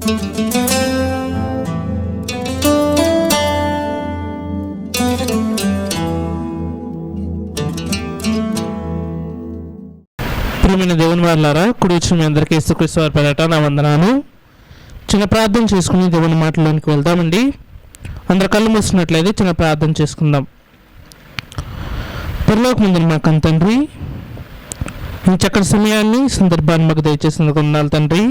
ప్రియమైన దేవుని వారలారా, కుడి వచ్చిన మీ అందరికీ యేసుక్రీస్తు వారి పేరట నా వందనాలు. చిన్న ప్రార్థన చేసుకుని దేవుని మాటలోనికి వెళ్దామండి. అందరి కళ్ళు మూసినట్లయితే చిన్న ప్రార్థన చేసుకుందాం. పరలోకమందున మా కన్న తండ్రి, ఈ చక్కటి సమయాన్ని సందర్భాన్ని మాకు దయచేసినందుకు వందనాలు తండ్రి.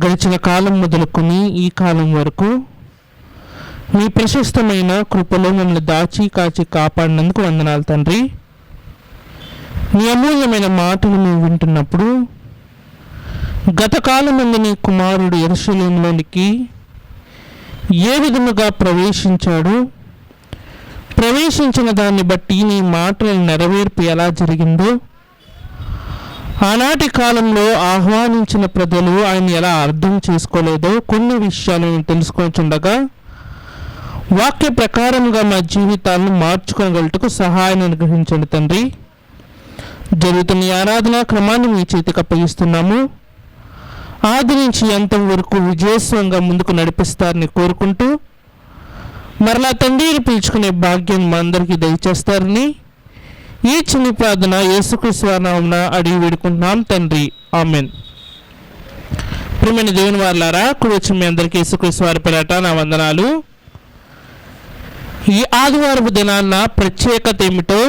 గడిచిన కాలం మొదలుకొని ఈ కాలం వరకు మీ ప్రశస్తమైన కృపలో మమ్మల్ని దాచి కాచి కాపాడినందుకు వందనాలు తండ్రి. నీ అమూల్యమైన మాటలు మేము వింటున్నప్పుడు గత కాలం నుండి నీ కుమారుడు యెరూషలేములోనికి ఏ విధముగా ప్రవేశించాడు, ప్రవేశించిన దాన్ని బట్టి నీ మాటల నెరవేర్పు ఎలా జరిగిందో, ఆనాటి కాలంలో ఆహ్వానించిన ప్రజలు ఆయన ఎలా అర్థం చేసుకోలేదో కొన్ని విషయాలను తెలుసుకొనిచుండగా వాక్య ప్రకారంగా మా జీవితాలను మార్చుకోగలటకు సహాయాన్ని అనుగ్రహించండి తండ్రి. జరుగుతున్న ఈ ఆరాధన క్రమాన్ని మీ చేతికి అప్పగిస్తున్నాము. ఆది నుంచి అంతం వరకు విజయస్వంగా ముందుకు నడిపిస్తారని కోరుకుంటూ మరలా తండ్రిని పిలుచుకునే భాగ్యం మా అందరికీ దయచేస్తారని ఈ చిన్న ప్రార్థన యేసుక్రీస్తు వారి నామమున అడిగి వేడుకుంటున్నాం తండ్రి, ఆమెన్. ప్రియమైన దేవుని వారలారా, కుడి వచ్చిన మీ అందరికీ యేసుక్రీస్తు వారి పేరట నా వందనాలు. ఈ ఆదివారపు దినాన్న ప్రత్యేకత ఏమిటో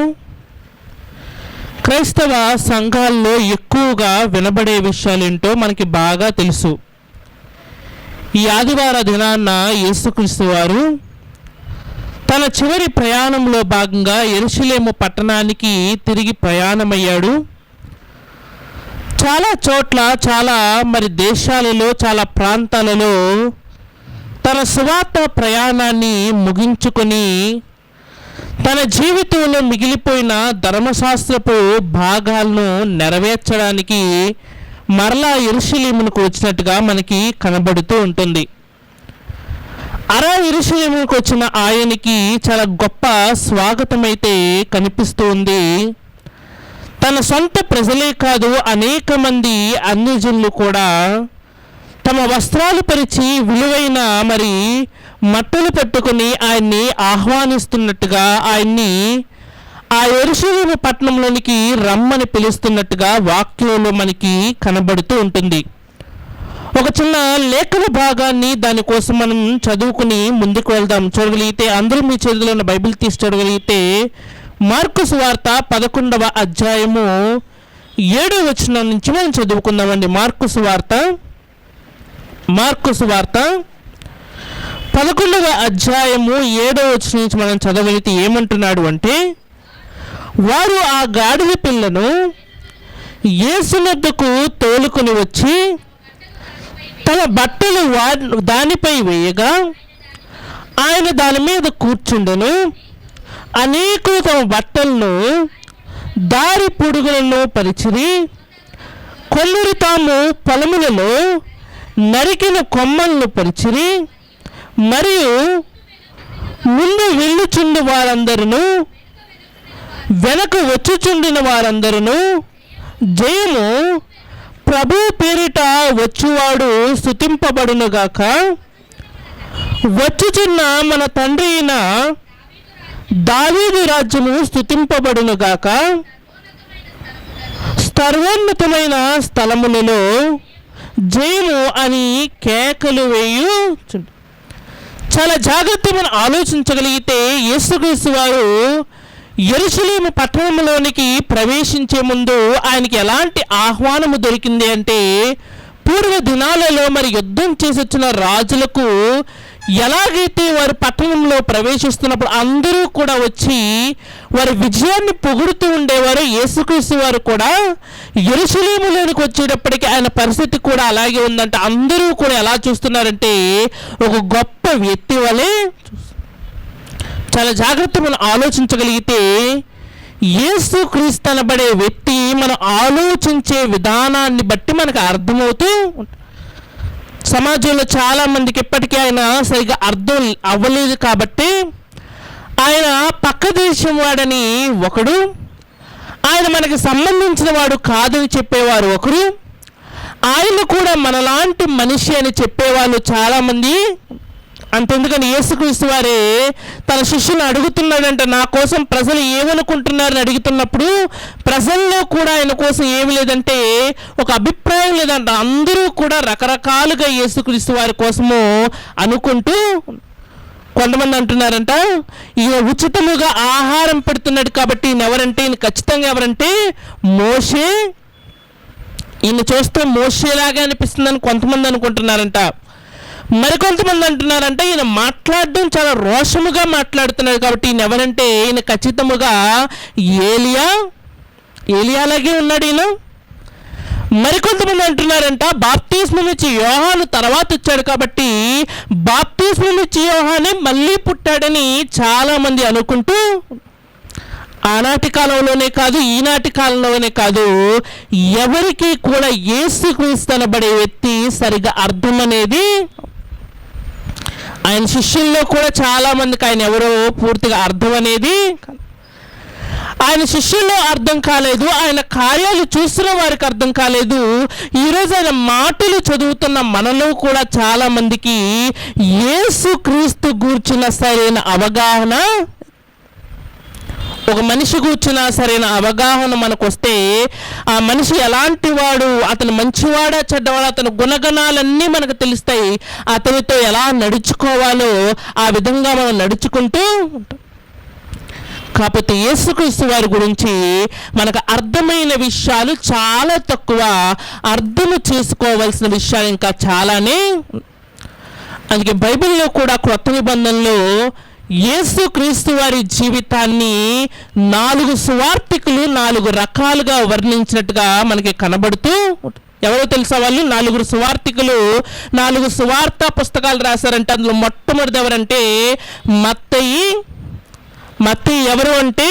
క్రైస్తవ సంఘాల్లో ఎక్కువగా వినబడే విషయాలేంటో మనకి బాగా తెలుసు. ఈ ఆదివార దినాన్న యేసుక్రీస్తు వారు తన చివరి ప్రయాణంలో భాగంగా యెరూషలేము పట్టణానికి తిరిగి ప్రయాణమయ్యాడు. చాలా చోట్ల చాలా దేశాలలో చాలా ప్రాంతాలలో తన సువార్త ప్రయాణాన్ని ముగించుకొని తన జీవితంలో మిగిలిపోయిన ధర్మశాస్త్రపు భాగాలను నెరవేర్చడానికి మరలా యెరూషలేమునకు వచ్చినట్టుగా మనకి కనబడుతూ ఉంటుంది. యెరూషలేమునకు వచ్చిన ఆయనకి చాలా గొప్ప స్వాగతం అయితే కనిపిస్తూ ఉంది. తన సొంత ప్రజలే కాదు, అనేక మంది అన్యజనులు కూడా తమ వస్త్రాలు పరిచి విలువైన మట్టలు పెట్టుకుని ఆయన్ని ఆహ్వానిస్తున్నట్టుగా, ఆయన్ని ఆ యెరూషలేము పట్టణంలోనికి రమ్మని పిలుస్తున్నట్టుగా వాక్యంలో మనకి కనబడుతూ ఉంటుంది. ఒక చిన్న లేఖన భాగాన్ని దానికోసం మనం చదువుకుని ముందుకు వెళ్దాం. చూడగలిగితే అందరూ మీ చేతిలో ఉన్న బైబిల్ తీసి చూడగలిగితే మార్కు సువార్త 11వ అధ్యాయము 7వ వచనం నుంచి మనం చదువుకుందామండి. మార్కు సువార్త 11వ అధ్యాయము 7వ వచనం నుంచి మనం చదవగలిగితే ఏమంటున్నాడు అంటే, వారు ఆ గాడిద పిల్లను యేసు వద్దకు తోలుకొని వచ్చి తన బట్టలు దానిపై వేయగా ఆయన దాని మీద కూర్చుండెను. అనేకులు తమ బట్టలను దారి పొడుగులను పరిచిరి. కొందరు తాము పొలములలో నరికిన కొమ్మలను పరిచిరి. మరియు ముందు వెళ్ళుచుండి వారందరూ వెనక వచ్చుచుండిన వారందరూ జయము ప్రభు పేరిట వచ్చువాడు స్తుతింపబడునుగాక, వచ్చుచున్న మన తండ్రి అయిన దావీదు రాజ్యము స్తుతింపబడునుగాక, సర్వోన్నతమైన స్థలములలో జయము అని కేకలు వేయు. చాలా జాగ్రత్తగా మనం ఆలోచించగలిగితే యేసుక్రీస్తు వారు యెరూషలేము పట్టణంలోనికి ప్రవేశించే ముందు ఆయనకి ఎలాంటి ఆహ్వానము దొరికింది అంటే, పూర్వ దినాలలో యుద్ధం చేసి వచ్చిన రాజులకు ఎలాగైతే వారు పట్టణంలో ప్రవేశిస్తున్నప్పుడు అందరూ కూడా వచ్చి వారి విజయాన్ని పొగుడుతూ ఉండేవారు, యేసుక్రీస్తు వారు కూడా యెరూషలేములోనికి వచ్చేటప్పటికి ఆయన పరిస్థితి కూడా అలాగే ఉందంట. అందరూ కూడా ఎలా చూస్తున్నారంటే ఒక గొప్ప వ్యక్తి వలె. చాలా జాగ్రత్తగా మనం ఆలోచించగలిగితే యేసుక్రీస్తు అనబడే వ్యక్తి మనం ఆలోచించే విధానాన్ని బట్టి మనకు అర్థమవుతూ సమాజంలో చాలా మందికి ఇప్పటికీ ఆయన సరిగా అర్థం అవ్వలేదు. కాబట్టి ఆయన పక్క దేశం వాడని ఒకడు, ఆయన మనకి సంబంధించిన వాడు కాదని చెప్పేవారు ఒకరు, ఆయన కూడా మనలాంటి మనిషి అని చెప్పేవాళ్ళు చాలామంది. అంతెందుకని యేసుక్రీస్తు వారే తన శిష్యులను అడుగుతున్నాడంట, నా కోసం ప్రజలు ఏమనుకుంటున్నారని అడుగుతున్నప్పుడు ప్రజల్లో కూడా ఆయన కోసం ఏమి లేదంటే ఒక అభిప్రాయం లేదంట. అందరూ కూడా రకరకాలుగా యేసుక్రీస్తు వారి కోసము అనుకుంటూ, కొంతమంది అంటున్నారంట ఈయన ఉచితముగా ఆహారం పెడుతున్నాడు కాబట్టి ఈయన ఎవరంటే, ఈయన ఖచ్చితంగా ఎవరంటే మోషే, ఈయన చూస్తే మోషేలాగా అనిపిస్తుందని కొంతమంది అనుకుంటున్నారంట. మరికొంతమంది అంటున్నారంట ఈయన మాట్లాడడం చాలా రోషముగా మాట్లాడుతున్నాడు కాబట్టి ఈయన ఎవరంటే ఈయన ఖచ్చితముగా ఏలియాలాగే ఉన్నాడు ఈయన. మరికొంతమంది అంటున్నారంట బాప్తిస్మం ఇచ్చి యోహాను తర్వాత వచ్చాడు కాబట్టి బాప్తిస్మం ఇచ్చి యోహానే మళ్ళీ పుట్టాడని చాలామంది అనుకుంటూ, ఆనాటి కాలంలోనే కాదు ఈనాటి కాలంలోనే కాదు ఎవరికి కూడా యేసుక్రీస్తు అనబడే వ్యక్తి సరిగా అర్థం అనేది, ఆయన శిష్యుల్లో కూడా చాలామందికి ఆయన ఎవరో పూర్తిగా అర్థం అనేది, ఆయన శిష్యుల్లో అర్థం కాలేదు, ఆయన కార్యాలు చూస్తున్న వారికి అర్థం కాలేదు. ఈరోజు ఆయన మాటలు చదువుతున్న మనలో కూడా చాలామందికి యేసుక్రీస్తు గూర్చిన సరైన అవగాహన, ఒక మనిషి కూర్చున్న సరైన అవగాహన మనకు వస్తే ఆ మనిషి ఎలాంటి వాడు, అతను మంచివాడా చెడ్డవాడా, అతని గుణగణాలన్నీ మనకు తెలుస్తాయి. అతనితో ఎలా నడుచుకోవాలో ఆ విధంగా మనం నడుచుకుంటూ ఉంటాం. కాకపోతే యేసుక్రీస్తు వారి గురించి మనకు అర్థమైన విషయాలు చాలా తక్కువ, అర్థము చేసుకోవాల్సిన విషయాలు ఇంకా చాలానే. అందుకే బైబిల్లో కూడా క్రొత్త నిబంధనలో యేసుక్రీస్తు వారి జీవితాన్ని 4 సువార్తికులు 4 రకాలుగా వర్ణించినట్టుగా మనకి కనబడుతూ, ఎవరో తెలుసా వాళ్ళు? 4 సువార్తికులు 4 సువార్త పుస్తకాలు రాశారంటే అందులో మొట్టమొదటి ఎవరంటే మత్తయి ఎవరు అంటే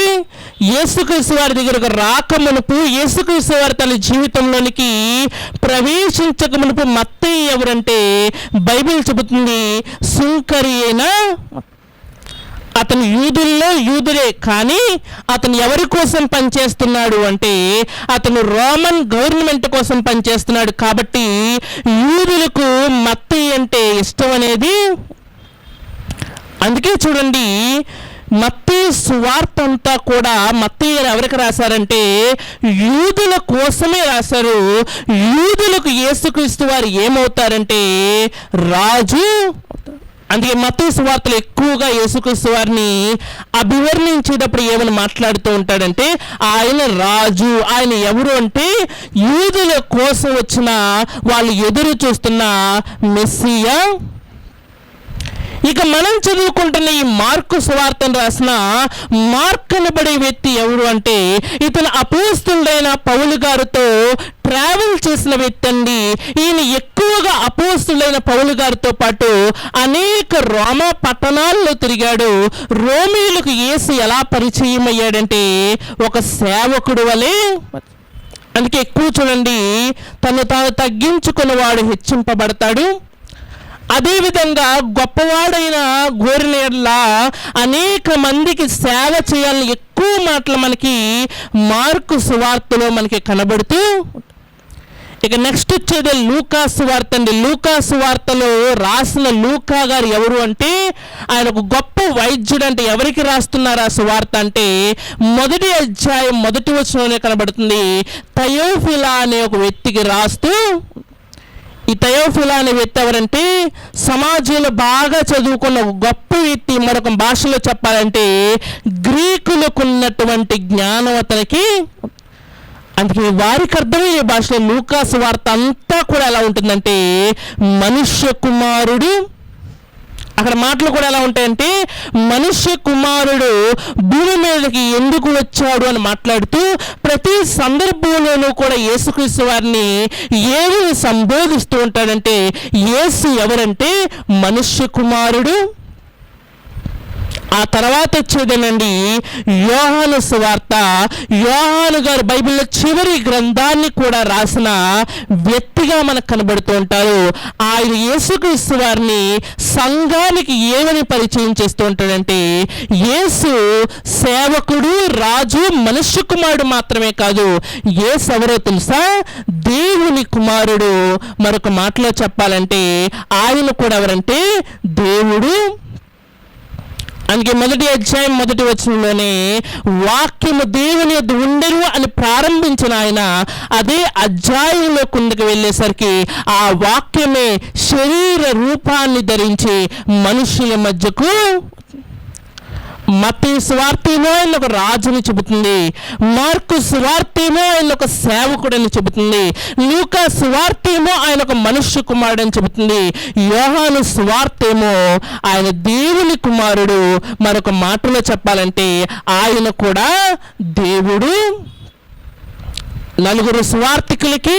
యేసుక్రీస్తు వారి దగ్గరకు రాకమునుపు, యేసుక్రీస్తు వారి తన జీవితంలోనికి ప్రవేశించక మునుపు మత్తయి ఎవరంటే బైబిల్ చెబుతుంది సుంకరి అయిన, అతను యూదుల్లో యూదుడే కానీ అతను ఎవరి కోసం పనిచేస్తున్నాడు అంటే అతను రోమన్ గవర్నమెంట్ కోసం పనిచేస్తున్నాడు కాబట్టి యూదులకు మత్తయి అంటే ఇష్టం అనేది. అందుకే చూడండి మత్తయి సువార్త అంతా కూడా మత్తయి ఎవరికి రాశారంటే యూదుల కోసమే రాశారు. యూదులకు యేసుక్రీస్తు వారు ఏమవుతారంటే రాజు. అందుకే మత్తయి సువార్తలు ఎక్కువగా యేసుక్రీస్తు వారిని అభివర్ణించేటప్పుడు ఏమని మాట్లాడుతూ ఉంటాడంటే ఆయన రాజు, ఆయన ఎవరు అంటే యూదుల కోసం వచ్చిన వాళ్ళు ఎదురు చూస్తున్న మెస్సియా. ఇక మనం చదువుకుంటున్న ఈ మార్కు సువార్తను రాసిన మార్క్ అనబడే వ్యక్తి ఎవరు అంటే ఇతను అపోస్తలుడైన పౌలు గారితో ట్రావెల్ చేసిన వ్యక్తి అండి. ఈయన ఎక్కువగా అపోస్తలుడైన పౌలు గారితో పాటు అనేక రోమా పట్టణాల్లో తిరిగాడు. రోమీయులకు యేసు ఎలా పరిచయం అయ్యాడంటే ఒక సేవకుడు వలె. అందుకే ఎక్కువ చూడండి, తను తాను తగ్గించుకున్నవాడు హెచ్చింపబడతాడు. అదేవిధంగా గొప్పవాడైన గోరినేర్లా అనేక మందికి సేవ చేయాలని ఎక్కువ మాటలు మనకి మార్కు సువార్తలో మనకి కనబడుతూ. ఇక నెక్స్ట్ వచ్చేది లూకా సువార్త అండి. లూకా సువార్తలో రాసిన లూకా గారు ఎవరు అంటే ఆయన ఒక గొప్ప వైద్యుడు. అంటే ఎవరికి రాస్తున్నారు ఆ సువార్త అంటే 1వ అధ్యాయం 1వ వచనంలోనే కనబడుతుంది. థయోఫిలా అనే ఒక వ్యక్తికి రాస్తూ, ఈ థయోఫిలా అనే వ్యక్తి ఎవరంటే సమాజంలో బాగా చదువుకున్న ఒక గొప్ప వ్యక్తి. మరొక భాషలో చెప్పాలంటే గ్రీకులకు ఉన్నటువంటి జ్ఞానం అతనికి. అందుకే వారికి అర్థమయ్యే భాషలో లూకా సువార్త అంతా కూడా ఎలా ఉంటుందంటే మనుష్య కుమారుడు, అక్కడ మాటలు కూడా ఎలా ఉంటాయంటే మనుష్య కుమారుడు భూమి మీదకి ఎందుకు వచ్చాడు అని మాట్లాడుతూ ప్రతి సందర్భంలోనూ కూడా యేసుక్రీస్తు వారిని ఏమని సంబోధిస్తూ ఉంటాడంటే యేసు ఎవరంటే మనుష్య కుమారుడు. ఆ తర్వాత వచ్చేదేనండి యోహాను సువార్త. యోహాను గారు బైబిల్లో చివరి గ్రంథాన్ని కూడా రాసిన వ్యక్తిగా మనకు కనబడుతూ ఉంటారు. ఆయన యేసుక్రీస్తు వారిని సంఘానికి ఏమని పరిచయం చేస్తూ ఉంటాడంటే, యేసు సేవకుడు, రాజు, మనుష్య కుమారుడు మాత్రమే కాదు, యేసు ఎవరో తెలుసా? దేవుని కుమారుడు. మరొక మాటలో చెప్పాలంటే ఆయన కూడా ఎవరంటే దేవుడు. అందుకే 1వ అధ్యాయం 1వ వచనంలోనే వాక్యము దేవుని యొద్ద ఉండెను అని ప్రారంభించిన ఆయన అదే అధ్యాయంలో కిందకు వెళ్ళేసరికి ఆ వాక్యమే శరీర రూపాన్ని ధరించి మనుషుల మధ్యకు. మత్తయి సువార్తేమో ఆయన ఒక రాజుని చెబుతుంది, మార్కు సువార్తేమో ఆయన ఒక సేవకుడని చెబుతుంది, లూకా సువార్తేమో ఆయన ఒక మనుష్య కుమారుడు అని చెబుతుంది, యోహాను సువార్తేమో ఆయన దేవుని కుమారుడు. మరొక మాటలో చెప్పాలంటే ఆయన కూడా దేవుడు. 4 సువార్తికులకి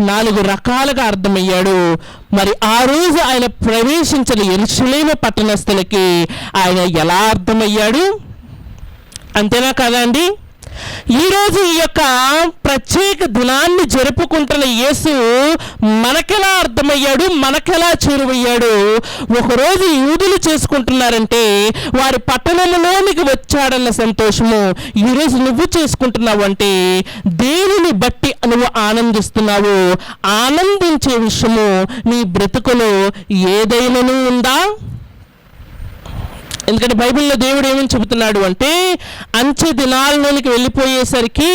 4 రకాలుగా అర్థమయ్యాడు. మరి ఆ రోజు ఆయన ప్రవేశించిన యెరూషలేము పట్టణస్థులకి ఆయన ఎలా అర్థమయ్యాడు? అంతేనా కదా అండి? ఈరోజు ఈ యొక్క ప్రత్యేక దినాన్ని జరుపుకుంటున్న యేసు మనకెలా అర్థమయ్యాడు, మనకెలా చేరువయ్యాడు? ఒకరోజు యూదులు చేసుకుంటున్నారంటే వారి పట్టణంలోనికి వచ్చాడన్న సంతోషము ఈరోజు నువ్వు చేసుకుంటున్నావు అంటే దేవుని బట్టి నువ్వు ఆనందిస్తున్నావు. ఆనందించే విషయము నీ బ్రతుకులో ఏదైనాను ఉందా? ఎందుకంటే బైబిల్లో దేవుడు ఏమని చెబుతున్నాడు అంటే, అంచె దినాల్లోనికి వెళ్ళిపోయేసరికి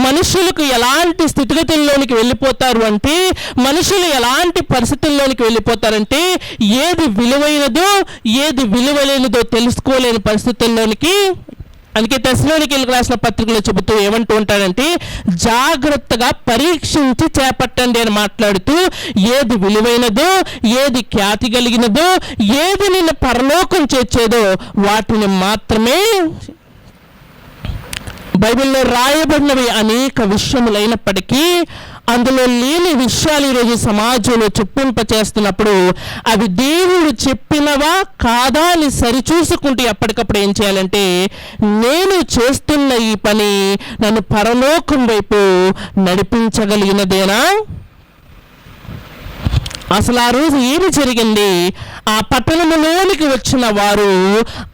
మనుషులకు ఎలాంటి స్థితిగతుల్లోనికి వెళ్ళిపోతారు అంటే, మనుషులు ఎలాంటి పరిస్థితుల్లోనికి వెళ్ళిపోతారంటే, ఏది విలువైనదో ఏది విలువలేనిదో తెలుసుకోలేని పరిస్థితుల్లోనికి. అందుకే తెస్సలోనికీయులకు రాసిన పత్రికలో చెబుతూ ఏమంటూ ఉంటాడంటే, జాగ్రత్తగా పరీక్షించి చేపట్టండి అని మాట్లాడుతూ, ఏది విలువైనదో ఏది ఖ్యాతి కలిగినదో ఏది నిన్ను పరలోకం చేర్చేదో వాటిని మాత్రమే. బైబిల్లో రాయబడినవి అనేక విషయములైనప్పటికీ అందులో లేని విషయాలు ఈరోజు సమాజంలో చొప్పింపచేస్తున్నప్పుడు అవి దేవుడు చెప్పినవా కాదా అని సరిచూసుకుంటూ ఎప్పటికప్పుడు ఏం చేయాలంటే, నేను చేస్తున్న ఈ పని నన్ను పరలోకం వైపు నడిపించగలిగినదేనా? అసలు ఆ రోజు ఏమి జరిగింది? ఆ పట్టణంలోనికి వచ్చిన వారు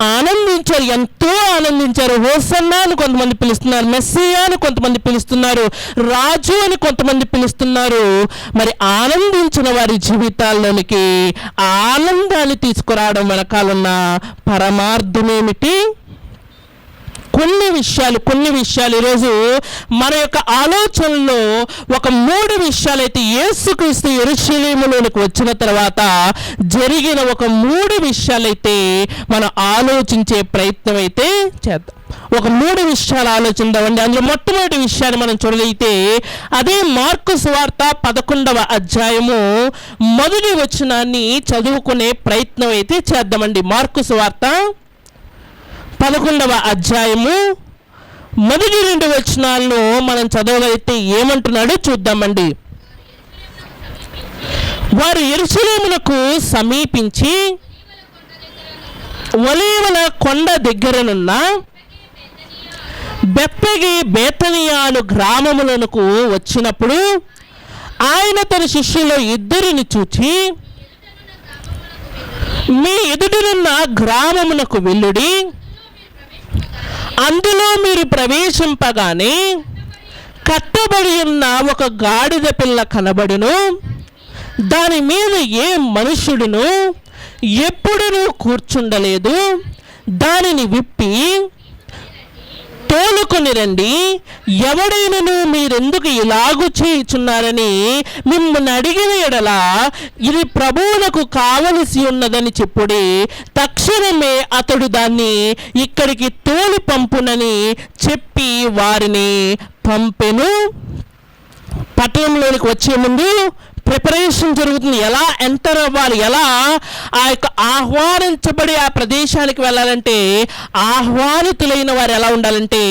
ఆనందించారు, ఎంతో ఆనందించారు. హోసన్నా అని కొంతమంది పిలుస్తున్నారు, మెస్సియా అని కొంతమంది పిలుస్తున్నారు, రాజు అని కొంతమంది పిలుస్తున్నారు. మరి ఆనందించిన వారి జీవితాల్లోనికి ఆనందాన్ని తీసుకురావడం వెనకాలన్న పరమార్థమేమిటి? కొన్ని విషయాలు ఈరోజు మన యొక్క ఆలోచనలో ఒక 3 విషయాలైతే యేసుక్రీస్తు యెరూషలేములోనికి వచ్చిన తర్వాత జరిగిన ఒక 3 విషయాలైతే మనం ఆలోచించే ప్రయత్నం అయితే చేద్దాం. ఒక 3 విషయాలు ఆలోచిద్దామండి. అందులో మొట్టమొదటి విషయాన్ని మనం చూడగలిగితే అదే మార్కు సువార్త 11వ అధ్యాయము 1వ వచనాన్ని చదువుకునే ప్రయత్నం అయితే చేద్దామండి. మార్కు సువార్త 11వ అధ్యాయము 1-2 వచనాలను మనం చదవగలిగితే ఏమంటున్నాడో చూద్దామండి. వారు యెరూషలేమునకు సమీపించి ఒలీవల కొండ దగ్గరనున్న బెత్ఫగే బేతనియాను గ్రామములకు వచ్చినప్పుడు ఆయన తన శిష్యుల్లో 2 చూచి, మీ ఎదుటనున్న గ్రామమునకు వెళ్ళుడి, అందులో మీరు ప్రవేశింపగానే కట్టబడి ఉన్న ఒక గాడిద పిల్ల కనబడును, దాని మీద ఏ మనుష్యుడును ఎప్పుడునూ కూర్చుండలేదు, దానిని విప్పి తోలుకొని రండి, ఎవడైనను మీరెందుకు ఇలాగు చేయుచున్నారని మిమ్మల్ని అడిగిన ఎడల ఇది ప్రభువునకు కావలసి ఉన్నదని చెప్పుడి, తక్షణమే అతడు దాన్ని ఇక్కడికి తోలి పంపునని చెప్పి వారిని పంపెను. పట్టణంలోనికి వచ్చే ముందు ప్రిపరేషన్ జరుగుతుంది. ఎలా ఎంటర్ అవ్వాలి, ఎలా ఆ యొక్క ఆహ్వానించబడి ఆ ప్రదేశానికి వెళ్ళాలంటే, ఆహ్వానితులైన వారు ఎలా ఉండాలంటే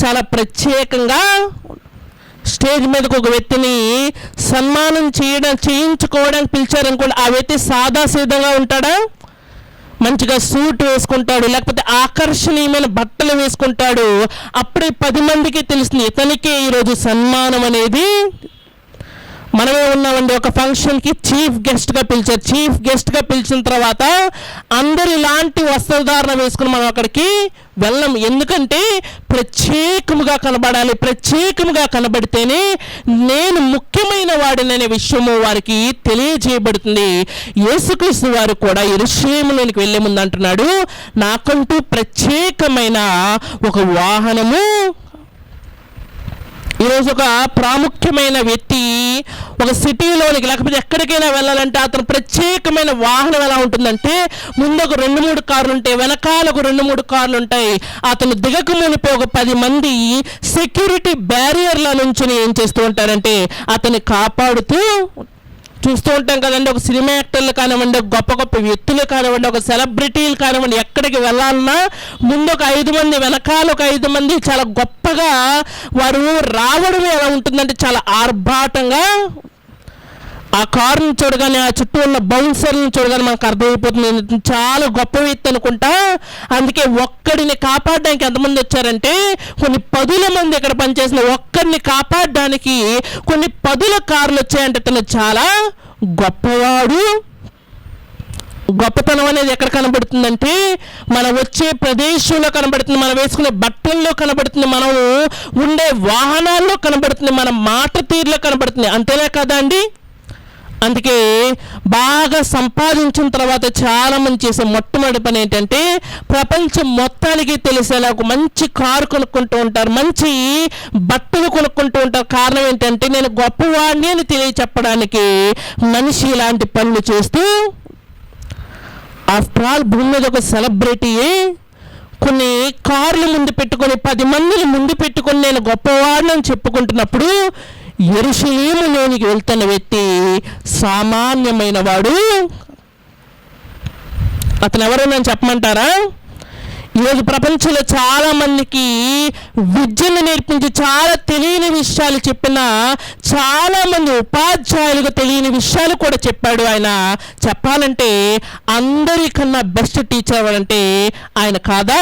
చాలా ప్రత్యేకంగా. స్టేజ్ మీదకు ఒక వ్యక్తిని సన్మానం చేయించుకోవడానికి పిలిచారనుకోండి, ఆ వ్యక్తి సాదాసీదంగా ఉంటాడా? మంచిగా సూట్ వేసుకుంటాడు, లేకపోతే ఆకర్షణీయమైన బట్టలు వేసుకుంటాడు. అప్పుడే 10 మందికి తెలుస్తుంది ఇతనికే ఈరోజు సన్మానం అనేది. మనమే ఉన్నామండి, ఒక ఫంక్షన్కి చీఫ్ గెస్ట్గా పిలిచారు. చీఫ్ గెస్ట్గా పిలిచిన తర్వాత అందరు ఇలాంటి వస్త్రధారణ వేసుకుని మనం అక్కడికి వెళ్ళం. ఎందుకంటే ప్రత్యేకముగా కనబడాలి. ప్రత్యేకముగా కనబడితేనే నేను ముఖ్యమైన వాడిననే విషయము వారికి తెలియజేయబడుతుంది. యేసుక్రీస్తు వారు కూడా యెరూషలేములోనికి వెళ్ళే ముందు అంటున్నాడు, నాకంటూ ప్రత్యేకమైన ఒక వాహనము. ఈరోజు ఒక ప్రాముఖ్యమైన వ్యక్తి ఒక సిటీలోనికి లేకపోతే ఎక్కడికైనా వెళ్ళాలంటే అతను ప్రత్యేకమైన వాహనం ఎలా ఉంటుందంటే, ముందు ఒక 2-3 కార్లు ఉంటాయి, వెనకాల ఒక 2-3 కార్లు ఉంటాయి. అతను దిగక మునిపే ఒక 10 మంది సెక్యూరిటీ బ్యారియర్ల నుంచి ఏం చేస్తూ ఉంటారంటే అతన్ని కాపాడుతూ చూస్తూ ఉంటాం కదండి. ఒక సినిమా యాక్టర్లు కానివ్వండి, గొప్ప గొప్ప వ్యక్తులు కానివ్వండి, ఒక సెలబ్రిటీలు కానివ్వండి, ఎక్కడికి వెళ్ళాలన్నా ముందు ఒక 5 మంది, వెనకాల ఒక 5 మంది చాలా గొప్పగా వారు రావడం ఎలా ఉంటుందంటే చాలా ఆర్భాటంగా. ఆ కారుని చూడగానే, ఆ చుట్టూ ఉన్న బౌన్సర్లను చూడగానే మనకు అర్థమైపోతుంది చాలా గొప్ప వ్యక్తి అనుకుంటా. అందుకే ఒక్కడిని కాపాడడానికి ఎంతమంది వచ్చారంటే కొన్ని 10 మంది ఇక్కడ పనిచేసిన ఒక్కడిని కాపాడడానికి కొన్ని 10 కార్లు వచ్చాయంటే తను చాలా గొప్పవాడు. గొప్పతనం అనేది ఎక్కడ కనబడుతుందంటే మనం వచ్చే ప్రదేశంలో కనబడుతుంది, మనం వేసుకునే బట్టల్లో కనబడుతుంది, మనం ఉండే వాహనాల్లో కనబడుతుంది, మన మాట తీరులో కనబడుతుంది. అంతేనా కదా అండి? అందుకే బాగా సంపాదించిన తర్వాత చాలామంది చేసే మొట్టమొదటి పని ఏంటంటే ప్రపంచం మొత్తానికి తెలిసేలా ఒక మంచి కారు కొనుక్కుంటూ ఉంటారు, మంచి బట్టలు కొనుక్కుంటూ ఉంటారు. కారణం ఏంటంటే నేను గొప్పవాడిని అని తెలియచెప్పడానికి మనిషి ఇలాంటి పనులు చేస్తూ, ఆఫ్టర్ ఆల్ భూమి మీద ఒక సెలబ్రిటీయే కొన్ని కార్లు ముందు పెట్టుకొని 10 మందిని ముందు పెట్టుకొని నేను గొప్పవాడిని అని చెప్పుకుంటున్నప్పుడు యెరూషలేములోనికి వెళ్తున్న వ్యక్తి సామాన్యమైన వాడు. అతను ఎవరో నేను చెప్పమంటారా? ఈరోజు ప్రపంచంలో చాలా మందికి విద్యను నేర్పించి చాలా తెలియని విషయాలు చెప్పిన చాలా మంది ఉపాధ్యాయులకు తెలియని విషయాలు కూడా చెప్పాడు ఆయన. చెప్పాలంటే అందరికన్నా బెస్ట్ టీచర్ అంటే ఆయన కాదా?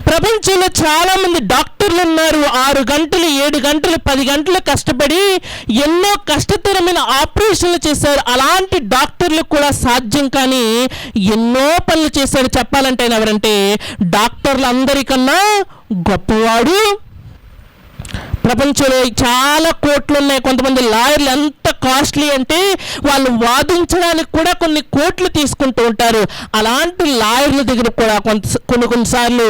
ప్రపంచంలో చాలా మంది డాక్టర్లు ఉన్నారు. 6 గంటలు 7 గంటలు 10 గంటలు కష్టపడి ఎన్నో కష్టతరమైన ఆపరేషన్లు చేశారు. అలాంటి డాక్టర్లు కూడా సాధ్యం కానీ ఎన్నో పనులు చేశారు. చెప్పాలంటే ఎవరంటే డాక్టర్లు అందరికన్నా గొప్పవాడు. ప్రపంచంలో చాలా కోట్లు ఉన్నాయి. కొంతమంది లాయర్లు ఎంత కాస్ట్లీ అంటే వాళ్ళు వాదించడానికి కూడా కొన్ని కోట్లు తీసుకుంటూ ఉంటారు. అలాంటి లాయర్ల దగ్గర కూడా కొన్నిసార్లు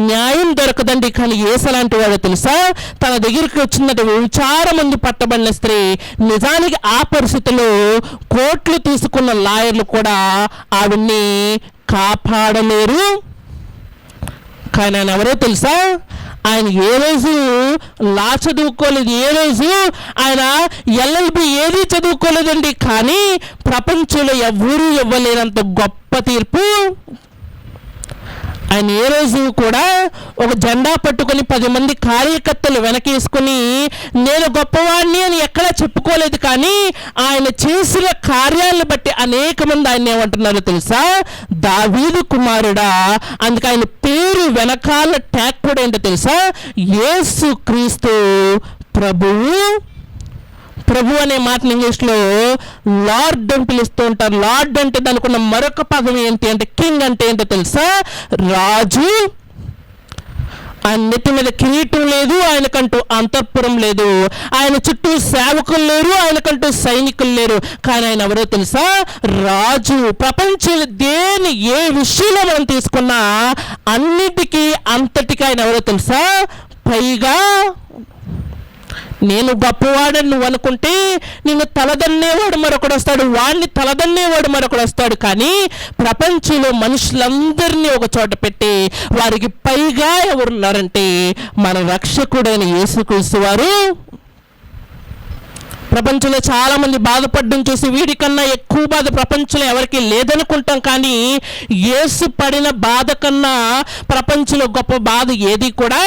న్యాయం దొరకదండి. కానీ ఏసలాంటి వాడు తెలుసా? తన దగ్గరికి వచ్చినట్టు చాలా మంది పట్టబడిన స్త్రీ నిజానికి ఆ పరిస్థితుల్లో కోట్లు తీసుకున్న లాయర్లు కూడా ఆవిడ్ని కాపాడలేరు. కానీ ఆయన ఎవరో తెలుసా? ఆయన ఏ రోజు లా చదువుకోలేదు, ఏ రోజు ఆయన LLB ఏది చదువుకోలేదండి. కానీ ప్రపంచంలో ఎవరూ ఇవ్వలేనంత గొప్ప తీర్పు ఆయన ఏ రోజు కూడా ఒక జెండా పట్టుకొని 10 మంది కార్యకర్తలు వెనకేసుకొని నేను గొప్పవాడిని అని ఎక్కడా చెప్పుకోలేదు. కానీ ఆయన చేసిన కార్యాలను బట్టి అనేక మంది ఆయన ఏమంటున్నారో తెలుసా? దావీదు కుమారుడా. అందుకే ఆయన పేరు వెనకాల ట్యాగ్ కూడా ఏంటో తెలుసా? యేసు క్రీస్తు ప్రభువు. ప్రభు అనే మాటను ఇంగ్లీష్లో లార్డ్ అని పిలుస్తూ ఉంటారు. లార్డ్ అంటే దానికి ఉన్న మరొక పదం ఏంటి అంటే కింగ్ అంటే ఏంటో తెలుసా? రాజు. ఆయన నెత్తి మీద కిరీటం లేదు, ఆయనకంటూ అంతఃపురం లేదు, ఆయన చుట్టూ సేవకులు లేరు, ఆయనకంటూ సైనికులు లేరు. కానీ ఆయన ఎవరో తెలుసా? రాజు. ప్రపంచంలో దేని ఏ విషయంలో మనం తీసుకున్నా అన్నిటికీ అంతటికీ ఆయన ఎవరో తెలుసా? పైగా నేను గొప్పవాడని నువ్వు అనుకుంటే నిన్ను తలదన్నేవాడు మరొకడు వస్తాడు, వాడిని తలదన్నేవాడు మరొకడు వస్తాడు. కానీ ప్రపంచంలో మనుషులందరినీ ఒక చోట పెట్టి వారికి పైగా ఎవరున్నారంటే మన రక్షకుడైన యేసుక్రీస్తు వారు. ప్రపంచంలో చాలా మంది బాధపడడం చూసి వీడికన్నా ఎక్కువ బాధ ప్రపంచంలో ఎవరికి లేదనుకుంటాం. కానీ యేసు పడిన బాధ కన్నా ప్రపంచంలో గొప్ప బాధ ఏది కూడా.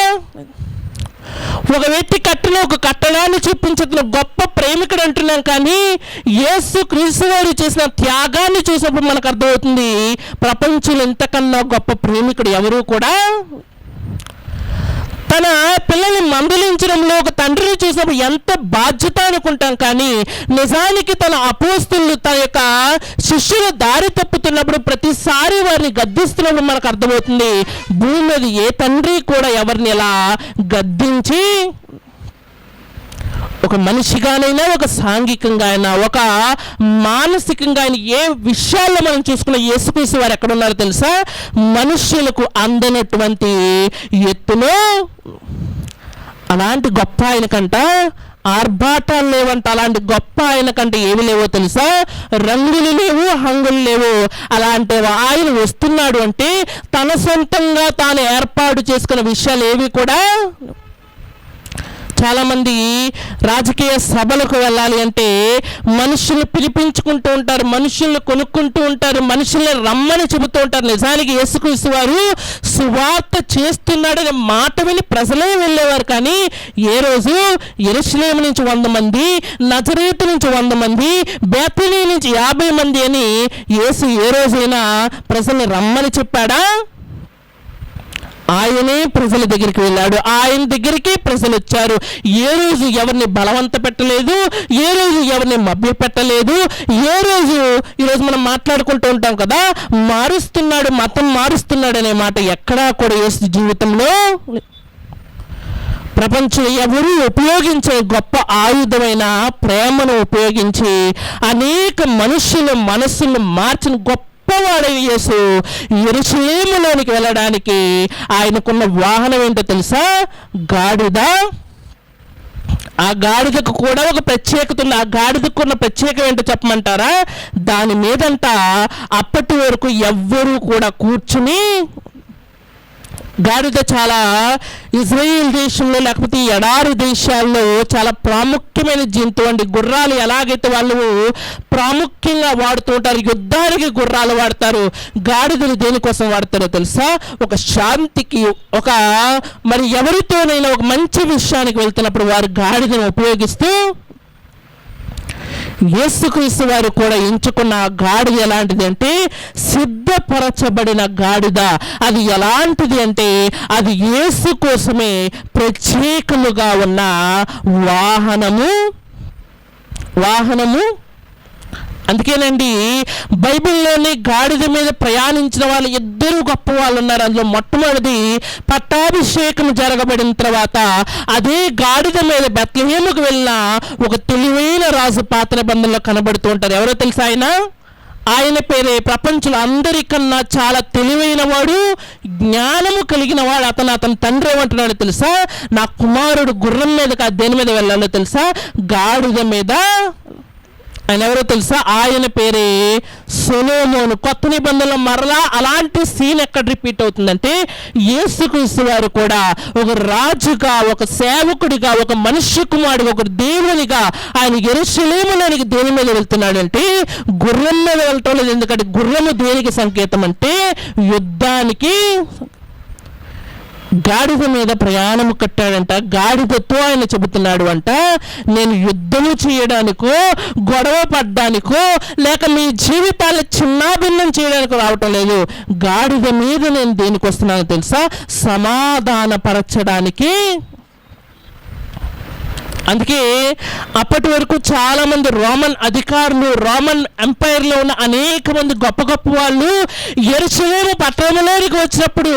ఒక వ్యక్తి కట్టిన ఒక కట్టడాన్ని చూపించిన గొప్ప ప్రేమికుడు అంటున్నాం, కానీ యేసు క్రీస్తు వారు చేసిన త్యాగాన్ని చూసినప్పుడు మనకు అర్థమవుతుంది ప్రపంచంలో ఇంతకన్నా గొప్ప ప్రేమికుడు ఎవరు కూడా. తన పిల్లల్ని మందలించడంలో ఒక తండ్రిని చూసినప్పుడు ఎంత బాధ్యత అనుకుంటాం, కానీ నిజానికి తన అపోస్తులు తన యొక్క శిష్యులు దారి తప్పుతున్నప్పుడు ప్రతిసారి వారిని గద్దిస్తున్నప్పుడు మనకు అర్థమవుతుంది భూమి మీద ఏ తండ్రి కూడా ఎవరిని ఇలా గద్దించి ఒక మనిషిగానైనా ఒక సాంఘికంగా అయినా ఒక మానసికంగా అయినా ఏ విషయాల్లో మనం చూసుకున్న యేసుక్రీస్తు వారు ఎక్కడ ఉన్నారో తెలుసా? మనుష్యులకు అందనటువంటి ఎత్తులో అలాంటి గొప్ప ఆయన కంట ఆర్భాటాలు లేవంట. అలాంటి గొప్ప ఆయన కంటే ఏమి లేవో తెలుసా? రంగులు లేవు, హంగులు లేవు. అలాంటి ఆయన వస్తున్నాడు అంటే తన సొంతంగా తాను ఏర్పాటు చేసుకున్న విషయాలు ఏవి కూడా. చాలామంది రాజకీయ సభలకు వెళ్ళాలి అంటే మనుషుల్ని పిలిపించుకుంటూ ఉంటారు, మనుషుల్ని కొనుక్కుంటూ ఉంటారు, మనుషుల్ని రమ్మని చెబుతూ ఉంటారు. నిజానికి యేసుక్రీస్తు వారు సువార్త చేస్తున్నాడనే మాట విని ప్రజలే వెళ్ళేవారు, కానీ ఏ రోజు యెరూషలేము నుంచి 100 మంది, నజరేతు నుంచి 100 మంది, బేతనీ నుంచి 50 మంది అని యేసు ఏ రోజైనా ప్రజల్ని రమ్మని చెప్పాడా? ఆయనే ప్రజల దగ్గరికి వెళ్ళాడు, ఆయన దగ్గరికి ప్రజలు వచ్చారు. ఏ రోజు ఎవరిని బలవంత పెట్టలేదు, ఏ రోజు ఎవరిని మభ్య పెట్టలేదు. ఏ రోజు ఈరోజు మనం మాట్లాడుకుంటూ ఉంటాం కదా, మారుస్తున్నాడు, మతం మారుస్తున్నాడు అనే మాట ఎక్కడా కూడా యేసు జీవితంలో. ప్రపంచంలో ఎవరు ఉపయోగించే గొప్ప ఆయుధమైన ప్రేమను ఉపయోగించి అనేక మనుషుల మనస్సులను మార్చిన గొప్పవాడైన యేసు యెరూషలేములోనికి వెళ్ళడానికి ఆయనకున్న వాహనం ఏంటో తెలుసా? గాడిద. ఆ గాడిదకు కూడా ఒక ప్రత్యేకత ఉంది. ఆ గాడిదకు ఉన్న ప్రత్యేకత ఏంటో చెప్పమంటారా? దాని మీదంట అప్పటి వరకు ఎవ్వరూ కూడా కూర్చుని, గాడిద చాలా ఇజ్రాయిల్ దేశంలో లేకపోతే ఎడారి దేశాల్లో చాలా ప్రాముఖ్యమైన జంతువు అండి. గుర్రాలు ఎలాగైతే వాళ్ళు ప్రాముఖ్యంగా వాడుతూ ఉంటారు, యుద్ధానికి గుర్రాలు వాడతారు, గాడిదలు దేనికోసం వాడతారో తెలుసా? ఒక శాంతికి, ఒక మరి ఎవరితోనైనా ఒక మంచి విషయానికి వెళ్తున్నప్పుడు వారు గాడిదను ఉపయోగిస్తూ, యేసుక్రీస్తు వారు కూడా ఎంచుకున్న గాడిద ఎలాంటిది అంటే సిద్ధపరచబడిన గాడిద. అది ఎలాంటిది అంటే అది యేసు కోసమే ప్రత్యేకముగా ఉన్న వాహనము. అందుకేనండి బైబిల్లోని గాడిద మీద ప్రయాణించిన వాళ్ళు ఇద్దరు గొప్ప వాళ్ళు ఉన్నారు. అందులో మొట్టమొదటి పట్టాభిషేకం జరగబడిన తర్వాత అదే గాడిద మీద బెత్లెహేముకు వెళ్ళిన ఒక తెలివైన రాజు పాత నిబంధనలో కనబడుతూ ఉంటారు. ఎవరో తెలుసా? ఆయన పేరే ప్రపంచంలో అందరికన్నా చాలా తెలివైన వాడు, జ్ఞానము కలిగిన వాడు. అతని తండ్రి ఏమంటున్నాడో తెలుసా? నా కుమారుడు గుర్రం మీద కాదు, దేని మీద వెళ్ళాలో తెలుసా? గాడిద మీద. ఆయన ఎవరో తెలుసా? ఆయన పేరే సొలొమోను. కొత్త నిబంధనలో మరలా అలాంటి సీన్ ఎక్కడ రిపీట్ అవుతుందంటే యేసుక్రీస్తు వారు కూడా ఒక రాజుగా, ఒక సేవకుడిగా, ఒక మనుష్య కుమారుడిగా, ఒక దేవునిగా ఆయన యెరూషలేములోనికి దేని మీద వెళ్తున్నాడు అంటే గుర్రం మీద వెళ్తాం లేదు. ఎందుకంటే గుర్రము దేనికి సంకేతం అంటే యుద్ధానికి. గాడిద మీద ప్రయాణము కట్టాడంట. గాడిదతో ఆయన చెబుతున్నాడు అంట, నేను యుద్ధము చేయడానికో, గొడవ పడ్డానికో, లేక మీ జీవితాలు చిన్నాభిన్నం చేయడానికి రావటం లేదు. గాడిద మీద నేను దేనికి వస్తున్నానో తెలుసా? సమాధానపరచడానికి. అందుకే అప్పటి వరకు చాలామంది రోమన్ అధికారులు, రోమన్ ఎంపైర్లో ఉన్న అనేక మంది గొప్ప గొప్ప వాళ్ళు యెరూషలేము పట్టణంలోనికి వచ్చినప్పుడు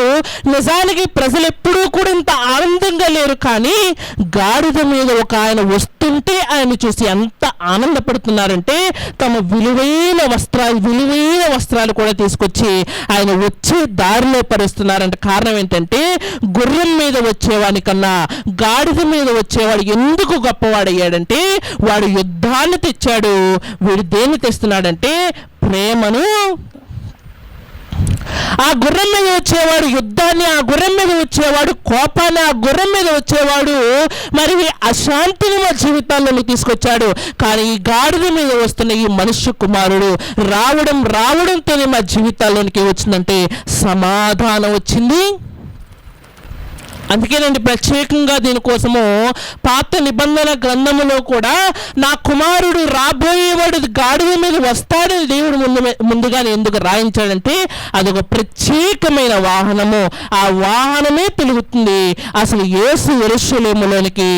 నిజానికి ప్రజలు ఎప్పుడూ కూడా ఇంత ఆనందంగా లేరు, కానీ గాడిద మీద ఒక ఆయన వస్తుంటే ఆయన చూసి ఎంత ఆనందపడుతున్నారంటే తమ విలువైన వస్త్రాలు కూడా తీసుకొచ్చి ఆయన వచ్చే దారిలో పరుస్తున్నారంట. కారణం ఏంటంటే గుర్రం మీద వచ్చేవాడికన్నా గాడిద మీద వచ్చేవాడు ఎందుకు గొప్పవాడయ్యాడంటే వాడు యుద్ధాన్ని తెచ్చాడు. వీడు దేన్ని తెస్తున్నాడంటే ప్రేమను. ఆ గుర్రం మీద వచ్చేవాడు యుద్ధాన్ని, ఆ గుర్రం మీద వచ్చేవాడు కోపాన్ని, ఆ గుర్రం మీద వచ్చేవాడు మరి అశాంతిని మా జీవితాల్లోకి తీసుకొచ్చాడు. కానీ ఈ గాడిద మీద వస్తున్న ఈ మనుష్య కుమారుడు రావడంతోనే మా జీవితాల్లోనికి వచ్చిందంటే సమాధానం వచ్చింది. అందుకేనండి ప్రత్యేకంగా దీనికోసము పాత నిబంధన గ్రంథములో కూడా నా కుమారుడు రాబోయేవాడు గాడిద మీద వస్తాడని దేవుడు ముందుగానే ఎందుకు రాయించాడంటే అదొక ప్రత్యేకమైన వాహనము. ఆ వాహనమే పిలుగుతుంది అసలు యేసు యెరూషలేములోనికి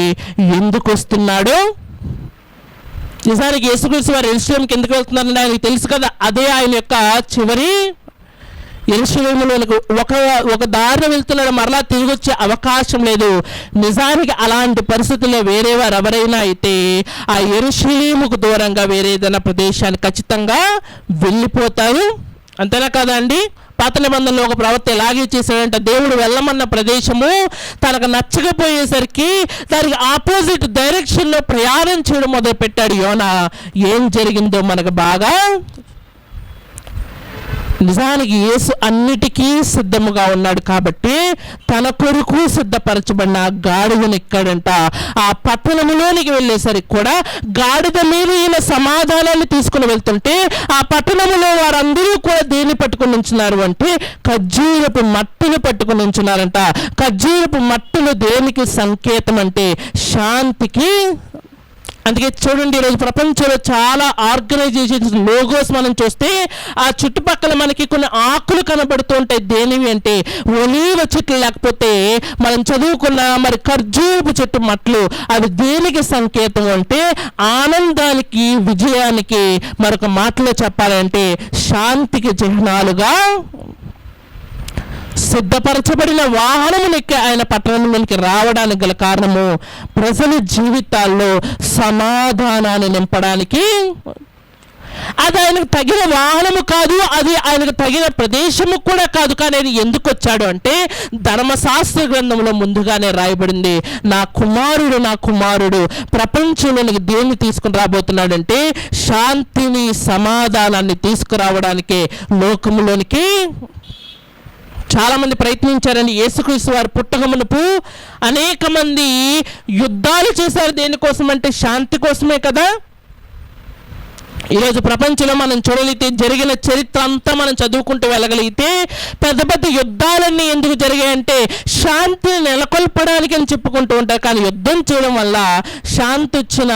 ఎందుకు వస్తున్నాడో. నిజానికి యేసుక్రీస్తు వారు యెరూషలేముకి ఎందుకు వెళ్తున్నారని ఆయనకు తెలుసు కదా. అదే ఆయన యొక్క చివరి యెరూషలేములోనికి ఒక దారిన వెళ్తున్నాడు, మరలా తిరిగి వచ్చే అవకాశం లేదు. నిజానికి అలాంటి పరిస్థితుల్లో వేరే వారు ఎవరైనా అయితే ఆ యెరూషలేముకు దూరంగా వేరే ఏదైనా ప్రదేశానికి ఖచ్చితంగా వెళ్ళిపోతారు. అంతేనా కదా అండి. పాత నిబంధనలో ఒక ప్రవక్త ఎలాగే చేశాడంటే దేవుడు వెళ్ళమన్న ప్రదేశము తనకు నచ్చకపోయేసరికి దానికి ఆపోజిట్ డైరెక్షన్లో ప్రయాణం చేయడం మొదలుపెట్టాడు యోనా. ఏం జరిగిందో మనకు బాగా. నిజానికి యేసు అన్నిటికీ సిద్ధముగా ఉన్నాడు కాబట్టి తన కొరకు సిద్ధపరచబడిన గాడిదను ఎక్కాడంట. ఆ పట్టణంలోనికి వెళ్ళేసరికి కూడా గాడిద మీద ఈయన సమాధానాన్ని తీసుకుని వెళ్తుంటే ఆ పట్టణంలో వారందరూ కూడా దేన్ని పట్టుకుని ఉంచున్నారు అంటే ఖర్జూరపు మట్టును పట్టుకుని ఉంచున్నారంట. ఖర్జూరపు మట్టులు దేనికి సంకేతం అంటే శాంతికి. అందుకే చూడండి, ఈరోజు ప్రపంచంలో చాలా ఆర్గనైజేషన్స్ లోగోస్ మనం చూస్తే ఆ చుట్టుపక్కల మనకి కొన్ని ఆకులు కనబడుతూ ఉంటాయి. దేనివి అంటే ఒలీవ చెట్లు, లేకపోతే మనం చదువుకున్న మరి ఖర్జూరపు చెట్టు మట్లు. అవి దేనికి సంకేతం అంటే ఆనందానికి, విజయానికి. మరొక మాటలో చెప్పాలంటే శాంతికి చిహ్నాలుగా సిద్ధపరచబడిన వాహనమునికి ఆయన పట్టణంలోనికి రావడానికి గల కారణము ప్రజల జీవితాల్లో సమాధానాన్ని నింపడానికి. అది ఆయనకు తగిన వాహనము కాదు, అది ఆయనకు తగిన ప్రదేశము కూడా కాదు. కానీ ఆయన ఎందుకు వచ్చాడు అంటే ధర్మశాస్త్ర గ్రంథంలో ముందుగానే రాయబడింది, నా కుమారుడు ప్రపంచంలోనికి దేన్ని తీసుకుని రాబోతున్నాడంటే శాంతిని, సమాధానాన్ని తీసుకురావడానికే లోకములోనికి. చాలామంది ప్రయత్నించారండి. యేసుక్రీస్తు వారు పుట్టక మునుపు అనేక మంది యుద్ధాలు చేశారు. దేనికోసం అంటే శాంతి కోసమే కదా. ఈరోజు ప్రపంచంలో మనం చూడగలిగితే జరిగిన చరిత్ర అంతా మనం చదువుకుంటూ వెళ్ళగలిగితే పెద్ద పెద్ద యుద్ధాలన్నీ ఎందుకు జరిగాయంటే శాంతిని నెలకొల్పడానికి అని చెప్పుకుంటూ ఉంటారు. కానీ యుద్ధం చేయడం వల్ల శాంతి వచ్చిన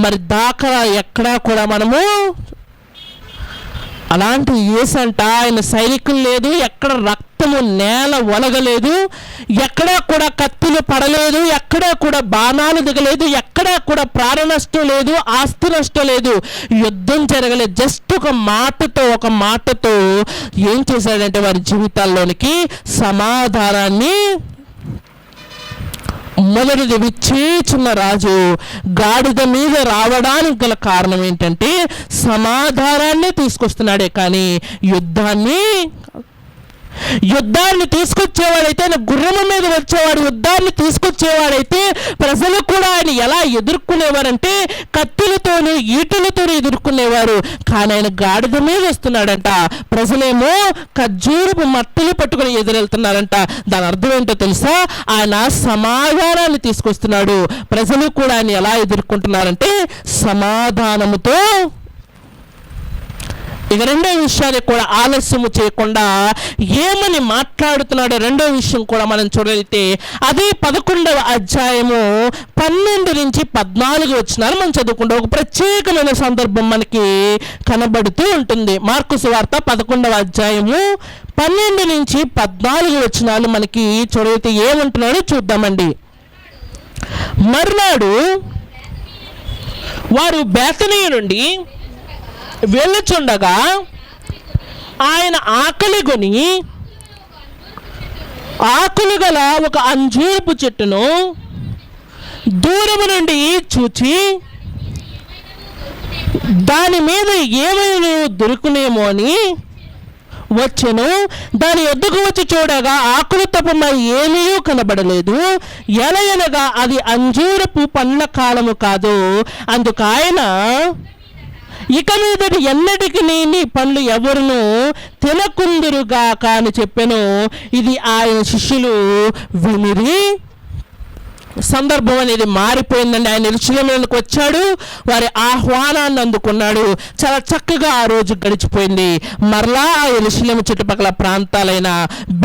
మరి దాఖలా ఎక్కడా కూడా మనము అలాంటి యేసంట ఆయన సైనికులు లేదు, ఎక్కడ రక్తము నేల ఒలగలేదు, ఎక్కడా కూడా కత్తులు పడలేదు, ఎక్కడా కూడా బాణాలు దిగలేదు, ఎక్కడా కూడా ప్రాణ నష్టం లేదు, ఆస్తి నష్టం లేదు, యుద్ధం జరగలేదు. జస్ట్ ఒక మాటతో ఏం చేశాడంటే వారి జీవితాల్లోనికి సమాధానాన్ని. మొదటిది విచ్చేచున్న రాజు గాడిద మీద రావడానికి గల కారణం ఏంటంటే సమాధానాన్ని తీసుకొస్తున్నాడే కానీ యుద్ధాన్ని తీసుకొచ్చేవాడైతే ఆయన గుర్రము మీద వచ్చేవాడు. యుద్ధాన్ని తీసుకొచ్చేవాడైతే ప్రజలు కూడా ఆయన ఎలా ఎదుర్కొనేవారంటే కత్తులతోనూ ఈటులతోనూ ఎదుర్కొనేవారు. కానీ ఆయన గాడిద మీద వస్తున్నాడంట, ప్రజలేమో ఖర్జూరపు మట్టులు పట్టుకుని ఎదురెళ్తున్నారంట. దాని అర్థం ఏంటో తెలుసా? ఆయన సమాధానాన్ని తీసుకొస్తున్నాడు. ప్రజలు కూడా ఆయన ఎలా ఎదుర్కొంటున్నారంటే సమాధానముతో. ఇక రెండో విషయాన్ని కూడా ఆలస్యము చేయకుండా ఏమని మాట్లాడుతున్నాడో రెండో విషయం కూడా మనం చూడగలిగితే అదే 11వ అధ్యాయము 12 నుంచి 14 వచనాలు మనం చదువుకుంటే ఒక ప్రత్యేకమైన సందర్భం మనకి కనబడుతూ ఉంటుంది. మార్కు సువార్త 11వ అధ్యాయము 12 నుంచి 14 వచనాలు మనకి చూడగలిగితే ఏమంటున్నాడో చూద్దామండి. మర్నాడు వారు బేతనీయ నుండి వెళ్ళుచుండగా ఆయన ఆకలిగొని ఆకులు గల ఒక అంజూరపు చెట్టును దూరము నుండి చూచి దాని మీద ఏమైనా దొరుకునేమో అని వచ్చెను. దాని యొద్దకు వచ్చి చూడగా ఆకులు తప్ప మరి ఏమీ కనబడలేదు. ఎలయనగా అది అంజూరపు పండ్ల కాలము కాదు. అందుకు ఆయన ఇక మీదటి ఎన్నటికి నీ పండ్లు ఎవరును తినకుందురుగా అని చెప్పెను. ఇది ఆయన శిష్యులు వినిరి. సందర్భం అనేది మారిపోయిందండి. ఆయన యెరూషలేముకు వచ్చాడు, వారి ఆహ్వానాన్ని అందుకున్నాడు. చాలా చక్కగా ఆ రోజు గడిచిపోయింది. మరలా ఆ యెరూషలేము చుట్టుపక్కల ప్రాంతాలైన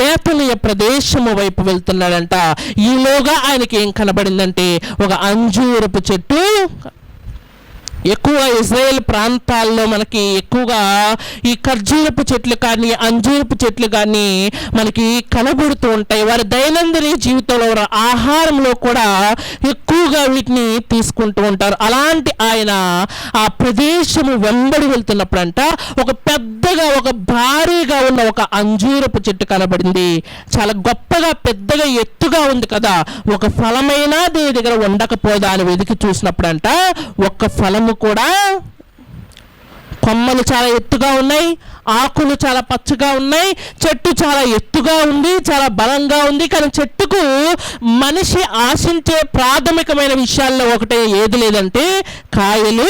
బేతనియ ప్రదేశము వైపు వెళ్తున్నాడంట. ఈలోగా ఆయనకి ఏం కనబడిందంటే ఒక అంజూరపు చెట్టు. ఎక్కువ ఇజ్రాయేల్ ప్రాంతాల్లో మనకి ఎక్కువగా ఈ ఖర్జూరపు చెట్లు కానీ అంజూరపు చెట్లు కానీ మనకి కనబడుతూ ఉంటాయి. వారి దైనందిన జీవితంలో వారి ఆహారంలో కూడా ఎక్కువగా వీటిని తీసుకుంటూ ఉంటారు. అలాంటి ఆయన ఆ ప్రదేశము వెంబడి వెళ్తున్నప్పుడంట ఒక పెద్దగా ఒక భారీగా ఉన్న ఒక అంజూరపు చెట్టు కనబడింది. చాలా గొప్పగా పెద్దగా ఎత్తుగా ఉంది కదా, ఒక ఫలమైనా దీని దగ్గర ఉండకపోదా అని వెతికి చూసినప్పుడంట ఒక్క ఫలము కూడా, కొమ్మలు చాలా ఎత్తుగా ఉన్నాయి, ఆకులు చాలా పచ్చగా ఉన్నాయి, చెట్టు చాలా ఎత్తుగా ఉంది, చాలా బలంగా ఉంది. కానీ చెట్టుకు మనిషి ఆశించే ప్రాథమికమైన విషయాల్లో ఒకటే ఏది లేదంటే కాయలు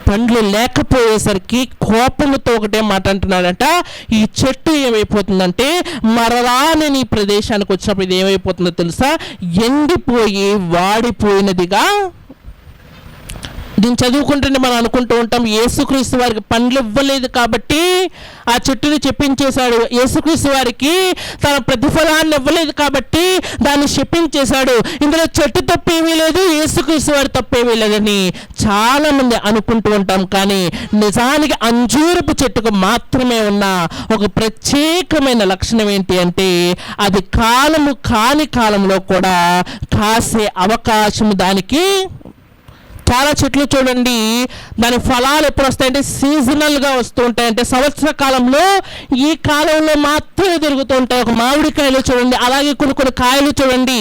పండ్లు లేకపోయేసరికి కోపముతో ఒకటే మాట అంటున్నాడంట, ఈ చెట్టు ఏమైపోతుందంటే మరలా నేను ఈ ప్రదేశానికి వచ్చినప్పుడు ఇది ఏమైపోతుందో తెలుసా, ఎండిపోయి వాడిపోయినదిగా. దీన్ని చదువుకుంటుంటే మనం అనుకుంటూ ఉంటాం యేసుక్రీస్తు వారికి పండ్లు ఇవ్వలేదు కాబట్టి ఆ చెట్టుని చెప్పించేశాడు, యేసుక్రీస్తు వారికి తన ప్రతిఫలాన్ని ఇవ్వలేదు కాబట్టి దాన్ని చెప్పించేశాడు, ఇందులో చెట్టు తప్పేమీ లేదు, యేసుక్రీస్తు వారి తప్పేమీ లేదని చాలామంది అనుకుంటూ ఉంటాం. కానీ నిజానికి అంజూరపు చెట్టుకు మాత్రమే ఉన్న ఒక ప్రత్యేకమైన లక్షణం ఏంటి అంటే అది కాలము కాని కాలంలో కూడా కాసే అవకాశం దానికి. చాలా చెట్లు చూడండి, దాని ఫలాలు ఎప్పుడు వస్తాయంటే సీజనల్గా వస్తూ ఉంటాయి, అంటే సంవత్సర కాలంలో ఈ కాలంలో మాత్రమే దొరుకుతూ ఉంటాయి. ఒక మామిడికాయలు చూడండి, అలాగే కొన్ని కాయలు చూడండి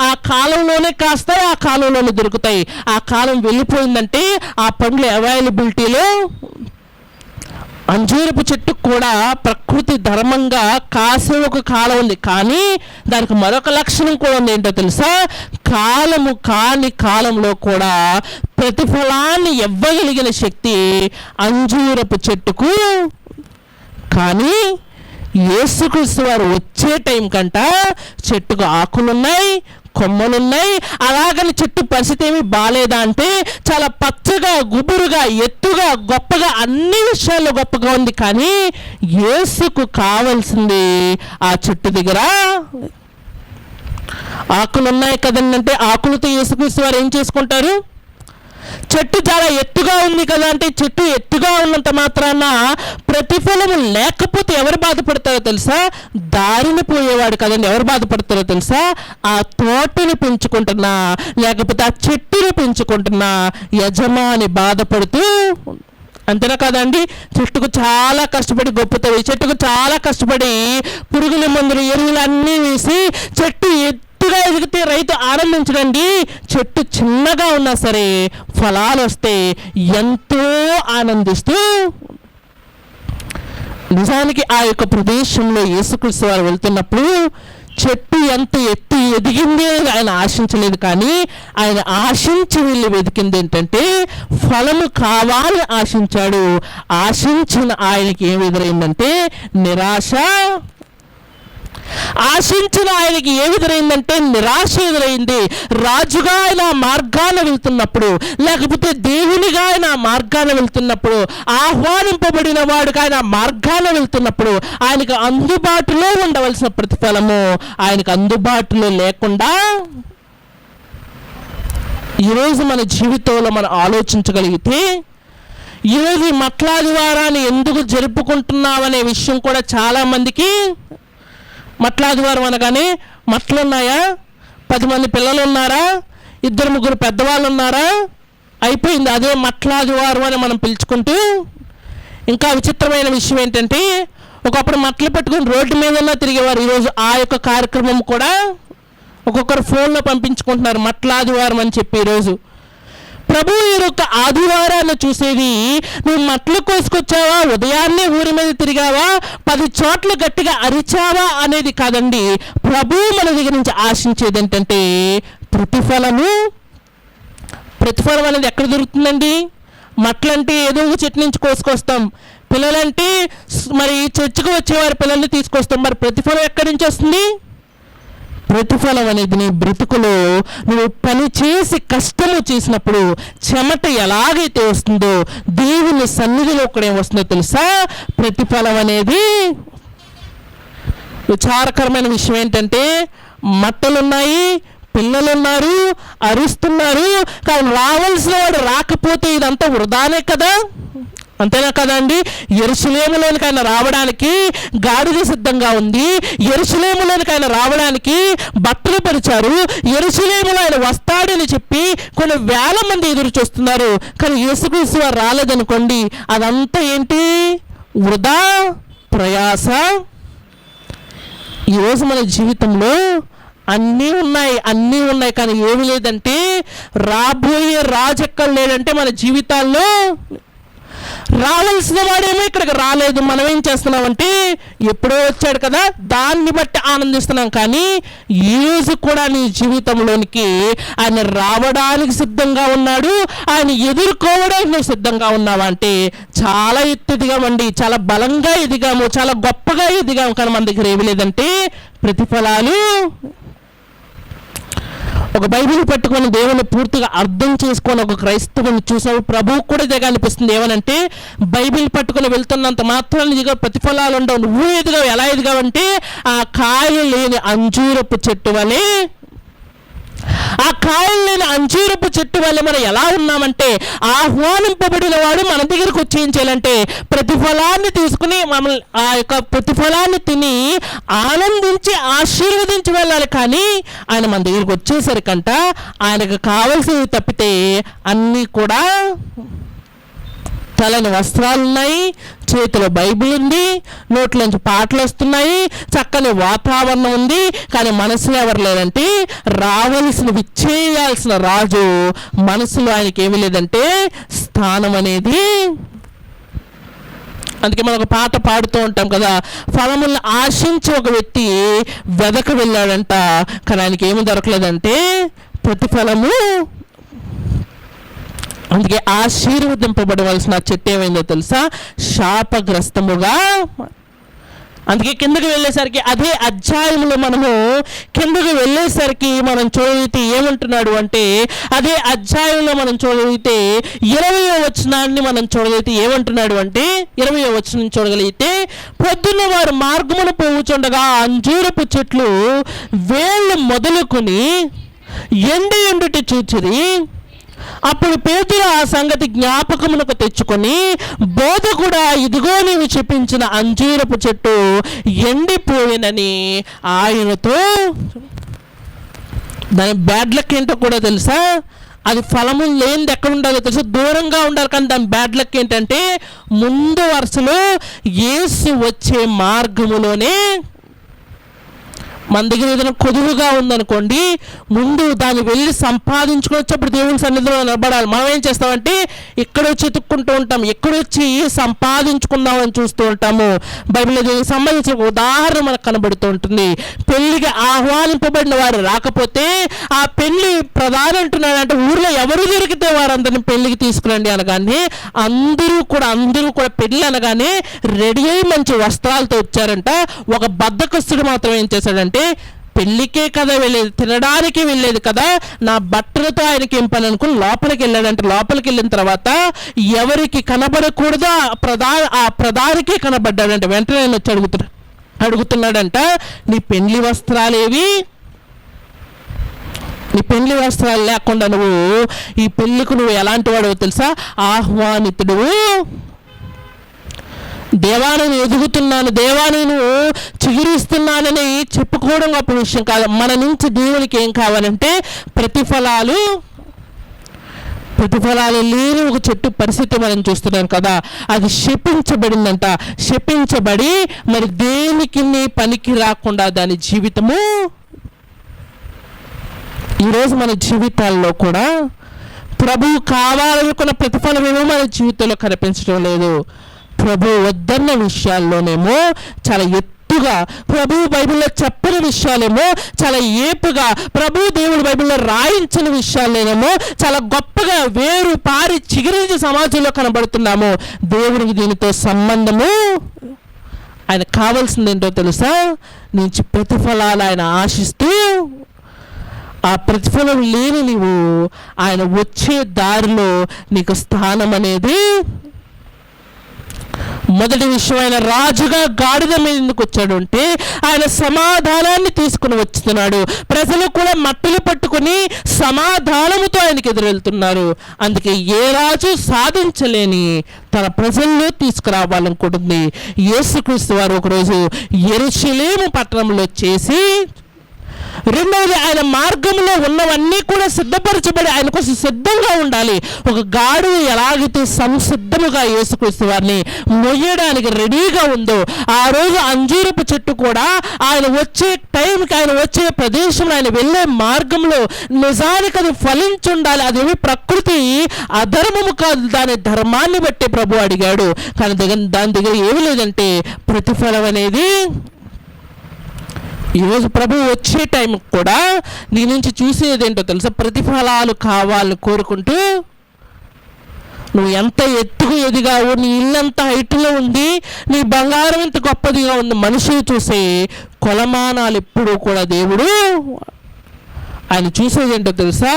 ఆ కాలంలోనే కాస్తాయి, ఆ కాలంలోనే దొరుకుతాయి. ఆ కాలం వెళ్ళిపోయిందంటే ఆ పండ్లు అవైలబిలిటీలో. అంజూరపు చెట్టు కూడా ప్రకృతి ధర్మంగా కాసే ఒక కాలం ఉంది, కానీ దానికి మరొక లక్షణం కూడా ఉంది. ఏంటో తెలుసా, కాలము కాని కాలంలో కూడా ప్రతిఫలాన్ని ఇవ్వగలిగిన శక్తి అంజూరపు చెట్టుకు. కానీ యేసుక్రీస్తు వారు వచ్చే టైం కంట చెట్టుకు ఆకులున్నాయి, కొమ్మలున్నాయి. అలాగని చెట్టు పరిస్థితి ఏమి బాలేదా అంటే చాలా పచ్చగా గుబురుగా ఎత్తుగా గొప్పగా అన్ని విషయాల్లో గొప్పగా ఉంది. కానీ యేసుకు కావాల్సింది ఆ చెట్టు దగ్గర ఆకులు ఉన్నాయి కదండి, అంటే ఆకులతో యేసుక్రీస్తు వారు ఏం చేసుకుంటారు, చెట్టు చాలా ఎత్తుగా ఉంది కదా అంటే చెట్టు ఎత్తుగా ఉన్నంత మాత్రాన ప్రతిఫలము లేకపోతే ఎవరు బాధపడతారో తెలుసా, దారిన పోయేవాడు కదండి ఎవరు బాధపడతారో తెలుసా, ఆ తోటని పెంచుకుంటున్నా లేకపోతే ఆ చెట్టుని పెంచుకుంటున్నా యజమాని బాధపడుతూ. అంతేనా కదండి, చెట్టుకు చాలా కష్టపడి గొప్పతుంది, చెట్టుకు చాలా కష్టపడి పురుగుల మందులు ఎరువులు అన్నీ వేసి చెట్టు ఎత్తుగా ఎదిగితే రైతు ఆనందించడండి. చెట్టు చిన్నగా ఉన్నా సరే ఫలాలు వస్తే ఎంతో ఆనందిస్తూ. నిజానికి ఆ యొక్క ప్రదేశంలో యేసుక్రీస్తు వారు వెళ్తున్నప్పుడు చెట్టు ఎంత ఎత్తు ఎదిగింది అని ఆయన ఆశించలేదు, కానీ ఆయన ఆశించి వెళ్ళి వెతికింది ఏంటంటే ఫలము కావాలని ఆశించాడు. ఆశించిన ఆయనకి ఏమి ఎదురైందంటే నిరాశ. ఆశించిన ఆయనకి ఏమి ఎదురైందంటే నిరాశ ఎదురైంది. రాజుగా ఆయన మార్గాన వెళ్తున్నప్పుడు లేకపోతే దేవునిగా ఆయన మార్గాన వెళ్తున్నప్పుడు ఆహ్వానింపబడిన వాడుగా ఆయన మార్గాన వెళ్తున్నప్పుడు ఆయనకు అందుబాటులో ఉండవలసిన ప్రతిఫలము ఆయనకు అందుబాటులో లేకుండా. ఈరోజు మన జీవితంలో మనం ఆలోచించగలిగితే ఈరోజు ఈ మట్లాదివారాన్ని ఎందుకు జరుపుకుంటున్నామనే విషయం కూడా చాలామందికి. మట్లాదివారం అనగానే మట్లు ఉన్నాయా, 10 మంది పిల్లలు ఉన్నారా, 2-3 పెద్దవాళ్ళు ఉన్నారా, అయిపోయింది అదే మట్లాదివారం అని మనం పిలుచుకుంటూ. ఇంకా విచిత్రమైన విషయం ఏంటంటే ఒకప్పుడు మట్లు పెట్టుకుని రోడ్డు మీద తిరిగేవారు, ఈరోజు ఆ యొక్క కార్యక్రమం కూడా ఒక్కొక్కరు ఫోన్లో పంపించుకుంటున్నారు మట్లాదివారం అని చెప్పి. ఈరోజు ప్రభు ఈ యొక్క ఆదివారాన్ని చూసేది నువ్వు మట్లు కోసుకొచ్చావా, ఉదయాన్నే ఊరి మీద తిరిగావా, 10 చోట్ల గట్టిగా అరిచావా అనేది కాదండి. ప్రభు మన దగ్గర నుంచి ఆశించేది ఏంటంటే ప్రతిఫలము. ప్రతిఫలం అనేది ఎక్కడ దొరుకుతుందండి? మట్లంటే ఏదో ఒక చెట్టు నుంచి కోసుకొస్తాం, పిల్లలంటే మరి చర్చికి వచ్చేవారి పిల్లల్ని తీసుకొస్తాం, మరి ప్రతిఫలం ఎక్కడి నుంచి వస్తుంది? ప్రతిఫలం అనేది నీ బ్రతుకులో నువ్వు పని చేసి కష్టము చేసినప్పుడు చెమట ఎలాగైతే వస్తుందో దేవుని సన్నిధిలో కూడా ఏం వస్తుందో తెలుసా? ప్రతిఫలం అనేది. విచారకరమైన విషయం ఏంటంటే మట్టలున్నాయి, పిల్లలున్నారు, అరుస్తున్నారు, కానీ రావాల్సిన వాడు రాకపోతే ఇదంతా వృధానే కదా, అంతేనా కదండి? యెరూషలేములోనికి ఆయన రావడానికి గాడిద సిద్ధంగా ఉంది, యెరూషలేములోనికి ఆయన రావడానికి బట్టలు పరిచారు, యెరూషలేములో ఆయన వస్తాడని చెప్పి కొన్ని వేల మంది ఎదురు చూస్తున్నారు, కానీ యేసుక్రీస్తు వారు రాలేదనుకోండి, అదంతా ఏంటి? వృధా, ప్రయాస. ఈరోజు మన జీవితంలో అన్నీ ఉన్నాయి కానీ ఏమి లేదంటే రాబోయే రాజు ఎక్కడ లేడంటే మన జీవితాల్లో రావాల్సిన వాడేమో ఇక్కడికి రాలేదు. మనం ఏం చేస్తున్నామంటే ఎప్పుడో వచ్చాడు కదా దాన్ని బట్టి ఆనందిస్తున్నాం, కానీ ఈరోజు కూడా నీ జీవితంలోనికి ఆయన రావడానికి సిద్ధంగా ఉన్నాడు. ఆయన ఎదుర్కోవడానికి నువ్వు సిద్ధంగా ఉన్నావా అంటే చాలా ఎత్తు ఎదిగామండి, చాలా బలంగా ఎదిగాము, చాలా గొప్పగా ఎదిగాము, కానీ మన దగ్గర ఏమి లేదంటే ప్రతిఫలాలు. ఒక బైబిల్ పట్టుకొని దేవుని పూర్తిగా అర్థం చేసుకొని ఒక క్రైస్తవుని చూసావు ప్రభువు కూడా ఇదిగా అనిపిస్తుంది. ఏమనంటే బైబిల్ పట్టుకొని వెళ్తున్నంత మాత్రాన్ని ఇదిగా ప్రతిఫలాలు ఉండవు. నువ్వు ఎదిగావు. ఎలా ఎదిగావంటే ఆ కాయలు లేని అంజూరపు చెట్టు వలె, ఆ కాయలు లేని అంజూరపు చెట్టు వల్ల మనం ఎలా ఉన్నామంటే ఆహ్వానింపబడిన వాడు మన దగ్గరకు వచ్చి ఏం చేయాలంటే ప్రతిఫలాన్ని తీసుకుని మమ్మల్ని ఆ యొక్క ప్రతిఫలాన్ని తిని ఆనందించి ఆశీర్వదించి వెళ్ళాలి. కానీ ఆయన మన దగ్గరకు వచ్చేసరికంట ఆయనకు కావలసినవి తప్పితే అన్నీ కూడా తెల్లని వస్త్రాలు ఉన్నాయి, చేతిలో బైబిల్ ఉంది, నోట్లోంచి పాటలు వస్తున్నాయి, చక్కని వాతావరణం ఉంది, కానీ మనసులో ఎవరు లేదంటే రావలసిన విచ్చేయాల్సిన రాజు మనసులో ఆయనకి ఏమీ లేదంటే స్థానం అనేది. అందుకే మనం ఒక పాట పాడుతూ ఉంటాం కదా, ఫలములను ఆశించి ఒక వ్యక్తి వెదక వెళ్ళాడంట, కానీ ఆయనకి ఏమి దొరకలేదంటే ప్రతిఫలము. అందుకే ఆశీర్వదింపబడవలసిన చెట్టు ఏమైందో తెలుసా? శాపగ్రస్తముగా. అందుకే కిందకి వెళ్ళేసరికి అదే అధ్యాయంలో మనము కిందకి వెళ్ళేసరికి మనం చూడగలిగితే ఏమంటున్నాడు అంటే అదే అధ్యాయంలో మనం చూడగలిగితే 20వ వచనాన్ని మనం చూడగలిగితే ఏమంటున్నాడు అంటే 20వ వచనం చూడగలిగితే పొద్దున్న వారు మార్గమును పోవుచుండగా అంజూరపు చెట్లు వేళ్ళు మొదలుకొని ఎండుటి చూచిరి. అప్పుడు పేతురు ఆ సంగతి జ్ఞాపకమునకు తెచ్చుకొని బోధకుడా ఇదిగో నీవు చెప్పించిన అంజూరపు చెట్టు ఎండిపోయినని ఆయనతో. దాని బ్యాడ్ లక్ ఏంటో కూడా తెలుసా? అది ఫలము లేనిది ఎక్కడ ఉండాలో తెలుసా? దూరంగా ఉండాలి. కానీ దాని బ్యాడ్ లక్ ఏంటంటే ముందు వరుసలో యేసు వచ్చే మార్గములోనే. మన దగ్గర ఏదైనా కొదువుగా ఉందనుకోండి, ముందు దాన్ని వెళ్ళి సంపాదించుకొని వచ్చేప్పుడు దేవుని సన్నిధిలో నిలబడాలి. మనం ఏం చేస్తామంటే ఎక్కడొచ్చి ఎత్తుక్కుంటూ ఉంటాం, ఎక్కడొచ్చి సంపాదించుకుందామని చూస్తూ ఉంటాము. బైబిల్లో దీనికి సంబంధించిన ఉదాహరణ మనకు కనబడుతూ ఉంటుంది. పెళ్లికి ఆహ్వానింపబడిన వారు రాకపోతే ఆ పెళ్లి ప్రధాని అంటున్నాడంటే ఊర్లో ఎవరు దొరికితే వారందరినీ పెళ్లికి తీసుకురండి అనగానే అందరూ కూడా పెళ్లి అనగానే రెడీ అయ్యి మంచి వస్త్రాలతో వచ్చారంట. ఒక బద్ధకస్తుడు మాత్రం ఏం చేశాడంటే పెళ్లికే కదా వెళ్ళేది, తినడానికి వెళ్ళేది కదా, నా బట్టలతో ఆయనకి ఏం పని అనుకుని లోపలికి వెళ్ళాడంటే లోపలికి వెళ్ళిన తర్వాత ఎవరికి కనబడకూడదు ఆ ప్రధానికే కనబడ్డాడంట. వెంటనే ఆయన వచ్చి అడుగుతున్నాడంట, నీ పెళ్లి వస్త్రాలేవి? నీ పెళ్లి వస్త్రాలు లేకుండా నువ్వు ఈ పెళ్లికి నువ్వు ఎలాంటి వాడో తెలుసా? ఆహ్వానితుడు. దేవా నేను ఎదుగుతున్నాను, దేవా నేను చిగురిస్తున్నానని చెప్పుకోవడం గొప్ప విషయం కాదు. మన నుంచి దేవునికి ఏం కావాలంటే ప్రతిఫలాలు లేని ఒక చెట్టు పరిస్థితి మనం చూస్తున్నాం కదా, అది శపించబడిందంట. శపించబడి మరి దేనికి పనికి రాకుండా దాని జీవితము. ఈరోజు మన జీవితాల్లో కూడా ప్రభువు కావాలనుకున్న ప్రతిఫలమేమో మన జీవితంలో కనిపించడం లేదు. ప్రభు వద్దన్న విషయాల్లోనేమో చాలా ఎత్తుగా, ప్రభు బైబిల్లో చెప్పని విషయాలేమో చాలా ఏపుగా, ప్రభు దేవుడు బైబిల్లో రాయించిన విషయాల్లోనేమో చాలా గొప్పగా వేరు పారి చిగురించి సమాజంలో కనబడుతున్నాము. దేవుడికి దీనితో సంబంధము ఆయనకు కావాల్సింది ఏంటో తెలుసా? నుంచి ప్రతిఫలాలు ఆయన ఆశిస్తూ, ఆ ప్రతిఫలం లేని నీవు ఆయన వచ్చే దారిలో నీకు స్థానం అనేది. మొదటి విషయం, ఆయన రాజుగా గాడిద మీద ఎందుకు వచ్చాడు అంటే ఆయన సమాధానాన్ని తీసుకుని వచ్చినాడు. ప్రజలు కూడా మట్టులు పట్టుకుని సమాధానముతో ఆయనకి ఎదురెళ్తున్నారు. అందుకే ఏ రాజు సాధించలేని తన ప్రజల్లో తీసుకురావాలనుకుంటుంది యేసుక్రీస్తు వారు ఒకరోజు యెరూషలేము పట్టణంలో చేసి, రెండవది ఆయన మార్గంలో ఉన్నవన్నీ కూడా సిద్ధపరచబడి ఆయన కోసం సిద్ధంగా ఉండాలి. ఒక గాడిద ఎలాగైతే సంసిద్ధముగా యేసుక్రీస్తు వారిని మొయ్యడానికి రెడీగా ఉందో, ఆ రోజు అంజూరపు చెట్టు కూడా ఆయన వచ్చే టైంకి, ఆయన వచ్చే ప్రదేశంలో, ఆయన వెళ్ళే మార్గంలో నిజానికి అది ఫలించుండాలి. అదేమి ప్రకృతి అధర్మము కాదు, దాని ధర్మాన్ని బట్టి ప్రభు అడిగాడు. కానీ దాని దగ్గర ఏమి లేదంటే ప్రతిఫలం అనేది. ఈరోజు ప్రభు వచ్చే టైంకి కూడా నీ నుంచి చూసేది ఏంటో తెలుసా? ప్రతిఫలాలు కావాలని కోరుకుంటూ, నువ్వు ఎంత ఎత్తుకు ఎదిగావు, నీ ఇల్లు ఎంత హైట్లో ఉంది, నీ బంగారం ఎంత గొప్పదిగా ఉంది, మనుషులు చూసే కొలమానాలు ఎప్పుడూ కూడా దేవుడు ఆయన చూసేది ఏంటో తెలుసా?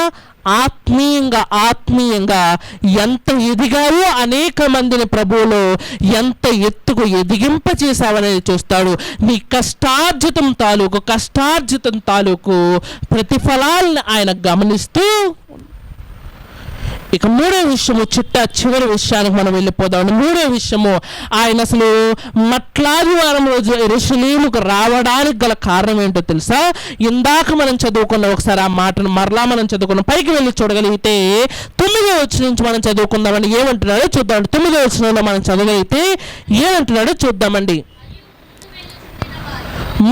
ఆత్మీయంగా ఎంత ఎదిగావో, అనేక మందిని ప్రభువులో ఎంత ఎత్తుకు ఎదిగింపచేసావనేది చూస్తాడు. నీ కష్టార్జితం తాలూకు ప్రతిఫలాలను ఆయన గమనిస్తూ, ఇక మూడో విషయము, చివరి విషయానికి మనం వెళ్ళిపోదాం. మూడో విషయము, ఆయన అసలు మట్లాదివారం రోజు యెరూషలేముకు రావడానికి గల కారణం ఏంటో తెలుసా? ఇందాక మనం చదువుకున్న, ఒకసారి ఆ మాటను మరలా మనం చదువుకున్నాం. పైకి వెళ్ళి చూడగలిగితే 9వ వచనం నుంచి మనం చదువుకుందామండి. ఏమంటున్నాడో చూద్దామండి. 9వ వచనంలో మనం చదవగలిగితే ఏమంటున్నాడో చూద్దామండి.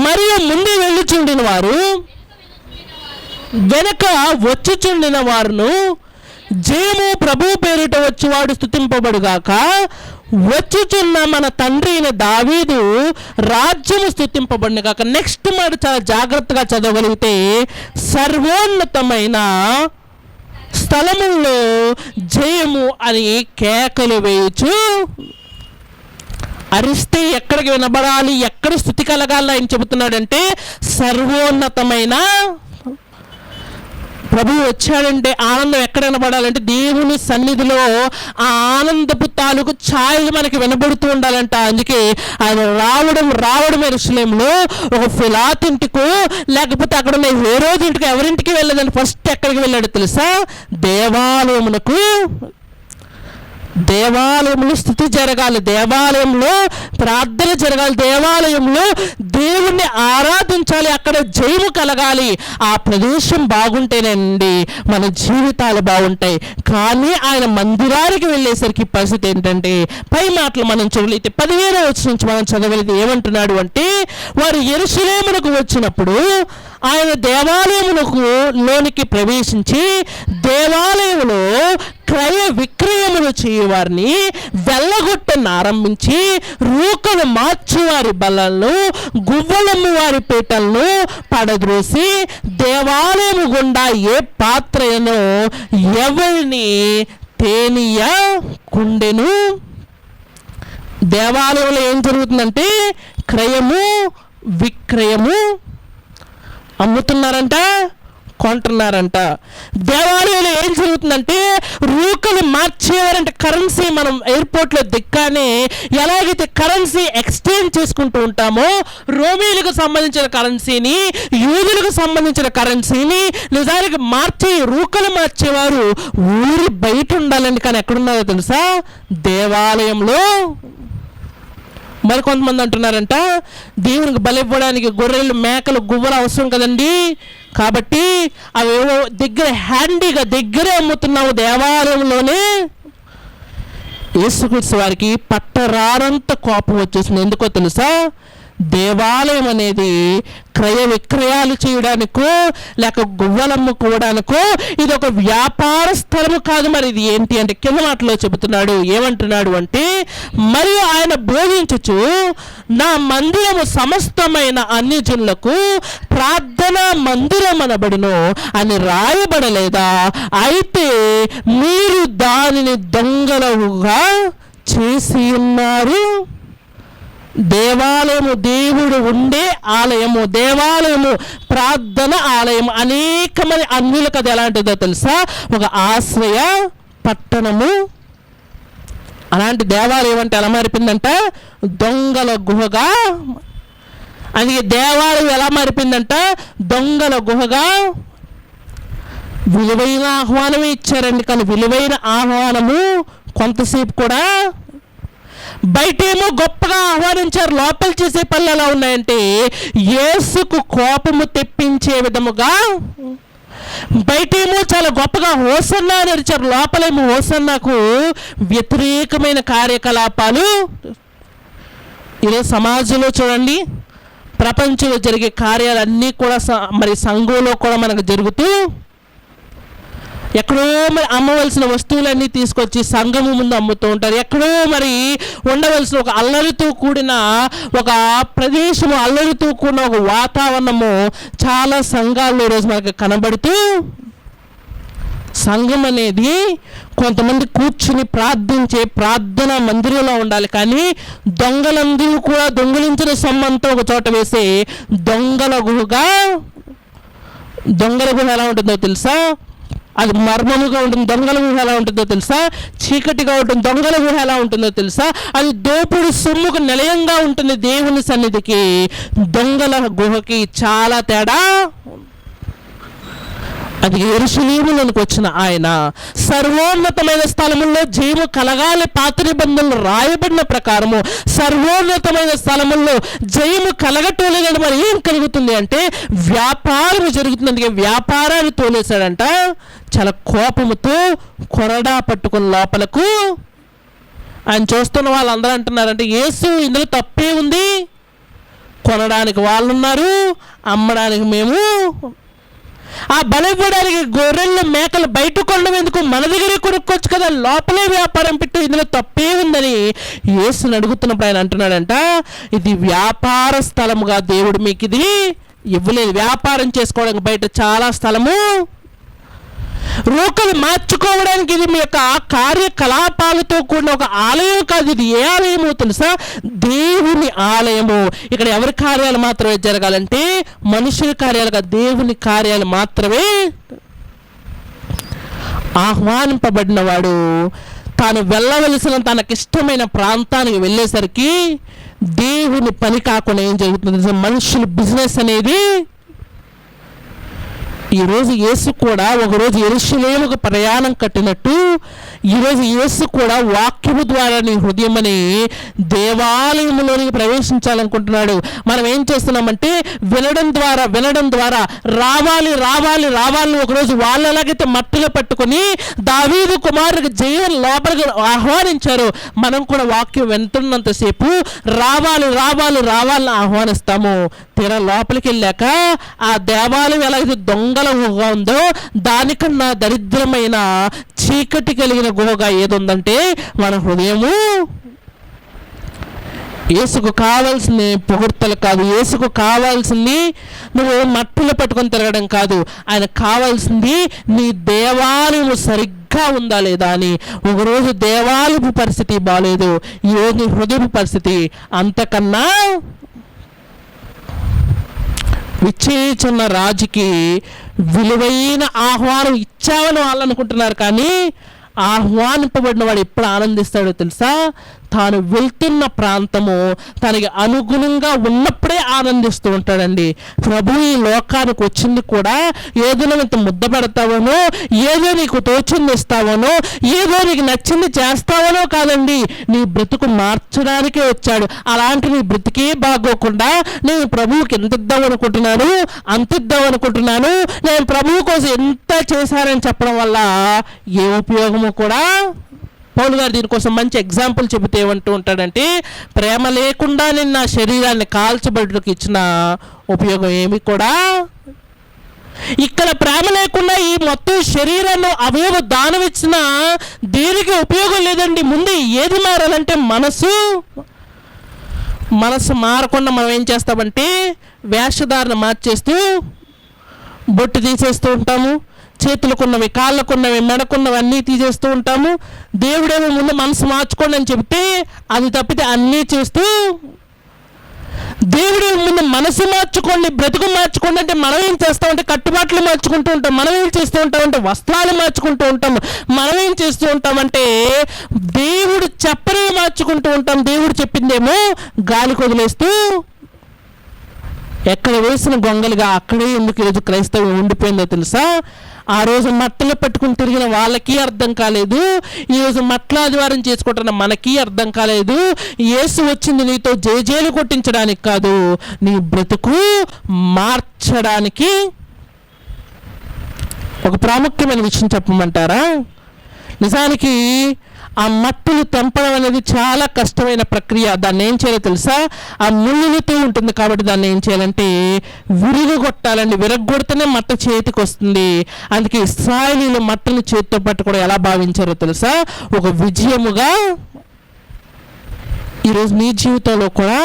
మరియు ముందు వెళ్ళుచుండిన వారు వెనక వచ్చుచుండిన వారును, జయము ప్రభు పేరిట వచ్చేవాడు స్తుతింపబడుగాక, వచ్చుచున్న మన తండ్రి అయిన దావీదు రాజ్యము స్తుతింపబడుగాక. నెక్స్ట్ మాట చాలా జాగ్రత్తగా చదవగలిగితే, సర్వోన్నతమైన స్థలముల్లో జయము అని కేకలు వేయచ్చు. అరిస్తే ఎక్కడికి వినబడాలి, ఎక్కడ స్తుతి కలగాలి ఆయన చెబుతున్నాడంటే, సర్వోన్నతమైన ప్రభు వచ్చాడంటే ఆనందం ఎక్కడ వినబడాలంటే దేవుని సన్నిధిలో ఆ ఆనందపు తాలూకు ఛాయలు మనకి వినబడుతూ ఉండాలంట. అందుకే ఆయన రావడం యెరూషలేములో ఒక ఫిలాతు ఇంటికో, లేకపోతే అక్కడ ఉన్న హేరోదు ఇంటికి, ఎవరింటికి వెళ్ళలేదండి. ఫస్ట్ ఎక్కడికి వెళ్ళాడు తెలుసా? దేవాలయంలో స్తుతి జరగాలి, దేవాలయంలో ప్రార్థన జరగాలి, దేవాలయంలో దేవుణ్ణి ఆరాధించాలి, అక్కడ జయము కలగాలి. ఆ ప్రదేశం బాగుంటేనండి మన జీవితాలు బాగుంటాయి. కానీ ఆయన మందిరానికి వెళ్ళేసరికి పరిస్థితి ఏంటంటే, పై మాటలు మనం చూడలేతే 15వ వచనం నుంచి మనం చదవలేదు. ఏమంటున్నాడు అంటే, వారు యెరూషలేమునకు వచ్చినప్పుడు ఆయన లోనికి ప్రవేశించి దేవాలయంలో క్రయ విక్రయములు చేయవారిని వెళ్ళగొట్టను ఆరంభించి, రూకలు మార్చువారి బల్లలను, గువ్వలమ్ము వారి పీటలను పడద్రోసి, దేవాలయము గుండా ఏ పాత్రను ఎవరిని తేనీయకుండెను. దేవాలయంలో ఏం జరుగుతుందంటే క్రయము విక్రయము, అమ్ముతున్నారంట, కొంటున్నారంట. దేవాలయంలో ఏం జరుగుతుందంటే రూకలు మార్చేవారంటే కరెన్సీ. మనం ఎయిర్పోర్ట్లో దిక్కానే ఎలాగైతే కరెన్సీ ఎక్స్చేంజ్ చేసుకుంటూ ఉంటామో, రోమీలకు సంబంధించిన కరెన్సీని, యూదులకు సంబంధించిన కరెన్సీని నిజానికి రూకలు మార్చేవారు ఊరి బయట ఉండాలండి. కానీ ఎక్కడున్నారో తెలుసా? దేవాలయంలో. మరి కొంతమంది అంటున్నారంట, దేవునికి బలి ఇవ్వడానికి గొర్రెలు, మేకలు, గువ్వలు అవసరం కదండి, కాబట్టి అవి దగ్గరే అమ్ముతున్నావు దేవాలయంలోనే. యేసుక్రీస్తు వారికి పట్టరారంత కోపం వచ్చేసింది. ఎందుకో తెలుసా? దేవాలయం అనేది క్రయ విక్రయాలు చేయడానికో లేక గువ్వలమ్ముకోవడానికో ఇది ఒక వ్యాపార స్థలము కాదు. మరి ఇది ఏంటి అంటే కింద మాటలో చెబుతున్నాడు. ఏమంటున్నాడు అంటే, మరియు ఆయన బోధించుచు, నా మందిరము సమస్తమైన అన్యజనులకు ప్రార్థనా మందిరం అనబడును అని రాయబడలేదా? అయితే మీరు దానిని దొంగలుగా చేసి ఉన్నారు. దేవాలయము దేవుడు ఉండే ఆలయము, దేవాలయము ప్రార్థన ఆలయము. అనేక మంది అన్యులకు అది ఎలాంటిదో తెలుసా? ఒక ఆశ్రయ పట్టణము. అలాంటి దేవాలయం అంటే ఎలా మారిపోయిందంట? దొంగల గుహగా. అందుకే దేవాలయం ఎలా మారిపోయిందంట? దొంగల గుహగా. విలువైన ఆహ్వానమే ఇచ్చారండి, కానీ విలువైన ఆహ్వానము కొంతసేపు కూడా. బయటేమో గొప్పగా ఆహ్వానించారు, లోపల చేసే పనులు ఎలా ఉన్నాయంటే యేసుకు కోపము తెప్పించే విధముగా. బయటేమో చాలా గొప్పగా హోసన్నా అని అరిచారు, లోపలేమో హోసన్నాకు వ్యతిరేకమైన కార్యకలాపాలు. ఈరోజు సమాజంలో చూడండి, ప్రపంచంలో జరిగే కార్యాలన్నీ కూడా మరి సంఘంలో కూడా మనకు జరుగుతూ, ఎక్కడో మరి అమ్మవలసిన వస్తువులన్నీ తీసుకొచ్చి సంఘము ముందు అమ్ముతూ ఉంటారు. ఎక్కడో మరి ఉండవలసిన ఒక అల్లరితో కూడిన ఒక ప్రదేశము, అల్లరితో కూడిన ఒక వాతావరణము చాలా సంఘాల్లో ఈరోజు మనకు కనబడుతూ, సంఘం అనేది కొంతమంది కూర్చుని ప్రార్థించే ప్రార్థన మందిరంలో ఉండాలి, కానీ దొంగలందరూ కూడా దొంగిలించిన సొమ్మంతా ఒక చోట వేసి దొంగల గుహగా. దొంగల గుహ ఎలా ఉంటుందో తెలుసా? అది మర్మముగా ఉంటుంది. దొంగల గుహ ఎలా ఉంటుందో తెలుసా? చీకటిగా ఉంటుంది. దొంగల గుహ ఎలా ఉంటుందో తెలుసా? అది దోపుడు సొమ్ముకు నిలయంగా ఉంటుంది. దేవుని సన్నిధికి దొంగల గుహకి చాలా తేడా. అది యెరూషలేములోనికి వచ్చిన ఆయన సర్వోన్నతమైన స్థలముల్లో జయము కలగాలి. పాత నిబంధనలు రాయబడిన ప్రకారము సర్వోన్నతమైన స్థలముల్లో జయము కలగటోలేదని మరి ఏం కలుగుతుంది అంటే వ్యాపారం జరుగుతుంది. అందుకే వ్యాపారాన్ని తోలేశాడంట. చాలా కోపముతో కొరడా పట్టుకుని లోపలకు. ఆయన చూస్తున్న వాళ్ళందరూ అంటున్నారంటే యేసు ఇందులో తప్పే ఉంది, కొనడానికి వాళ్ళు ఉన్నారు, అమ్మడానికి మేము. ఆ బలివ్వడానికి గొర్రెలు మేకలు బయట కొనడం ఎందుకు? మన దగ్గరే కొనుక్కోవచ్చు కదా, లోపలే వ్యాపారం పెట్టు, ఇందులో తప్పే ఉందని యేసుని అడుగుతున్నప్పుడు ఆయన అంటున్నాడంట, ఇది వ్యాపార స్థలముగా దేవుడు మీకు ఇది ఇవ్వలేదు. వ్యాపారం చేసుకోవడానికి బయట చాలా స్థలము, రోకలు మార్చుకోవడానికి ఇది మీ యొక్క కార్యకలాపాలతో కూడిన ఒక ఆలయం కాదు. ఇది ఏ ఆలయమో తెలుసా? దేవుని ఆలయము. ఇక్కడ ఎవరి కార్యాలు మాత్రమే జరగాలంటే మనుషుల కార్యాలు కాదు, దేవుని కార్యాలు మాత్రమే. ఆహ్వానింపబడిన వాడు తాను వెళ్ళవలసిన తనకిష్టమైన ప్రాంతానికి వెళ్ళేసరికి దేవుని పని కాకుండా ఏం జరుగుతుంది? మనుషుల బిజినెస్ అనేది. ఈరోజు యేసు కూడా ఒకరోజు యెరూషలేముకు ప్రయాణం కట్టినట్టు ఈరోజు యేసు కూడా వాక్యము ద్వారా నీ హృదయం అని దేవాలయంలోనికి ప్రవేశించాలనుకుంటున్నాడు. మనం ఏం చేస్తున్నామంటే వినడం ద్వారా రావాలి రావాలి రావాలని ఒకరోజు వాళ్ళు ఎలాగైతే మట్టిలో పట్టుకొని దావీదు కుమారుడికి జయం లోపలికి ఆహ్వానించారు, మనం కూడా వాక్యం వింటున్నంతసేపు రావాలి రావాలి రావాలని ఆహ్వానిస్తాము. తీరా లోపలికి వెళ్ళాక ఆ దేవాలయం ఎలాగైతే దొంగల గుహగా ఉందో దానికన్నా దరిద్రమైన చీకటి కలిగిన గుహగా ఏది ఉందంటే మన హృదయము. యేసుకు కావాల్సింది పొగడ్తలు కాదు, యేసుకు కావాల్సింది నువ్వు మట్టిలో పట్టుకొని తిరగడం కాదు, ఆయన కావాల్సింది నీ దేవాలయము సరిగ్గా ఉందా లేదా అని. ఒకరోజు దేవాలయపు పరిస్థితి బాగాలేదు, ఈరోజు నీ హృదయపు పరిస్థితి అంతకన్నా. విచ్చేచున్న రాజుకి విలువైన ఆహ్వానం ఇచ్చామని వాళ్ళు అనుకుంటున్నారు, కానీ ఆహ్వానింపబడిన వాడు ఎప్పుడు ఆనందిస్తాడో తెలుసా? తాను వెళ్తున్న ప్రాంతము తనకి అనుగుణంగా ఉన్నప్పుడే ఆనందిస్తూ ఉంటాడండి. ప్రభు ఈ లోకానికి వచ్చింది కూడా ఏదో ఇంత ముద్ద పెడతావనో, ఏదో నీకు తోచింది ఇస్తావనో, ఏదో నీకు నచ్చింది చేస్తావనో కాదండి, నీ బ్రతుకు మార్చడానికే వచ్చాడు. అలాంటి నీ బ్రతికే బాగోకుండా నేను ప్రభువుకి ఎంత ఇద్దాం అనుకుంటున్నాను, అంత ఇద్దాం అనుకుంటున్నాను, నేను ప్రభువు కోసం ఎంత చేశానని చెప్పడం వల్ల ఏ ఉపయోగము కూడా. పౌలు గారు దీనికోసం మంచి ఎగ్జాంపుల్ చెబితే ఏమంటూ ఉంటాడంటే ప్రేమ లేకుండా నేను నా శరీరాన్ని కాల్చబడుటకు ఇచ్చిన ఉపయోగం ఏమి కూడా. ఇక్కడ ప్రేమ లేకుండా ఈ మొత్తం శరీరాన్ని అవయవ దానం ఇచ్చిన దేనికి ఉపయోగం లేదండి. ముందు ఏది మారాలంటే మనసు మారకుండా మనం ఏం చేస్తామంటే వేషధారణ మార్చేస్తూ బొట్టు తీసేస్తూ ఉంటాము, చేతులకున్నవి కాళ్ళకున్నవి మెడకున్నవి అన్నీ తీసేస్తూ ఉంటాము. దేవుడేమో ముందు మనసు మార్చుకోండి అని చెప్తే అది తప్పితే అన్నీ చేస్తూ దేవుడి ముందు మనసు మార్చుకోండి, బ్రతుకు మార్చుకోండి అంటే మనం ఏం చేస్తామంటే కట్టుబాట్లు మార్చుకుంటూ ఉంటాం. మనం ఏం చేస్తూ ఉంటామంటే వస్త్రాలు మార్చుకుంటూ ఉంటాం. మనం ఏం చేస్తూ ఉంటామంటే దేవుడు చెప్పనే మార్చుకుంటూ ఉంటాం. దేవుడు చెప్పిందేమో గాలికి వదిలేస్తూ ఎక్కడ వేసిన గొంగలుగా అక్కడే ఎందుకు ఈరోజు క్రైస్తవం ఉండిపోయిందో తెలుసా? ఆ రోజు మట్టలు పట్టుకుని తిరిగిన వాళ్ళకి అర్థం కాలేదు, ఈరోజు మట్ల ఆదివారం చేసుకుంటున్న మనకి అర్థం కాలేదు. యేసు వచ్చింది నీతో జేజేలు కొట్టించడానికి కాదు, నీ బ్రతుకు మార్చడానికి. ఒక ప్రాముఖ్యమైన విషయం చెప్పమంటారా? నిజానికి ఆ మట్టులు తెంపడం అనేది చాలా కష్టమైన ప్రక్రియ. దాన్ని ఏం చేయాలో తెలుసా? ఆ ముళ్ళులతో ఉంటుంది కాబట్టి దాన్ని ఏం చేయాలంటే విరగొట్టాలండి. విరగొడితేనే మట్ట చేతికి వస్తుంది. అందుకే ఇశ్రాయేలీయులు మట్టను చేతితో పట్టుకోవడం ఎలా భావించారో తెలుసా? ఒక విజయముగా. ఈరోజు నీ జీవితంలో కూడా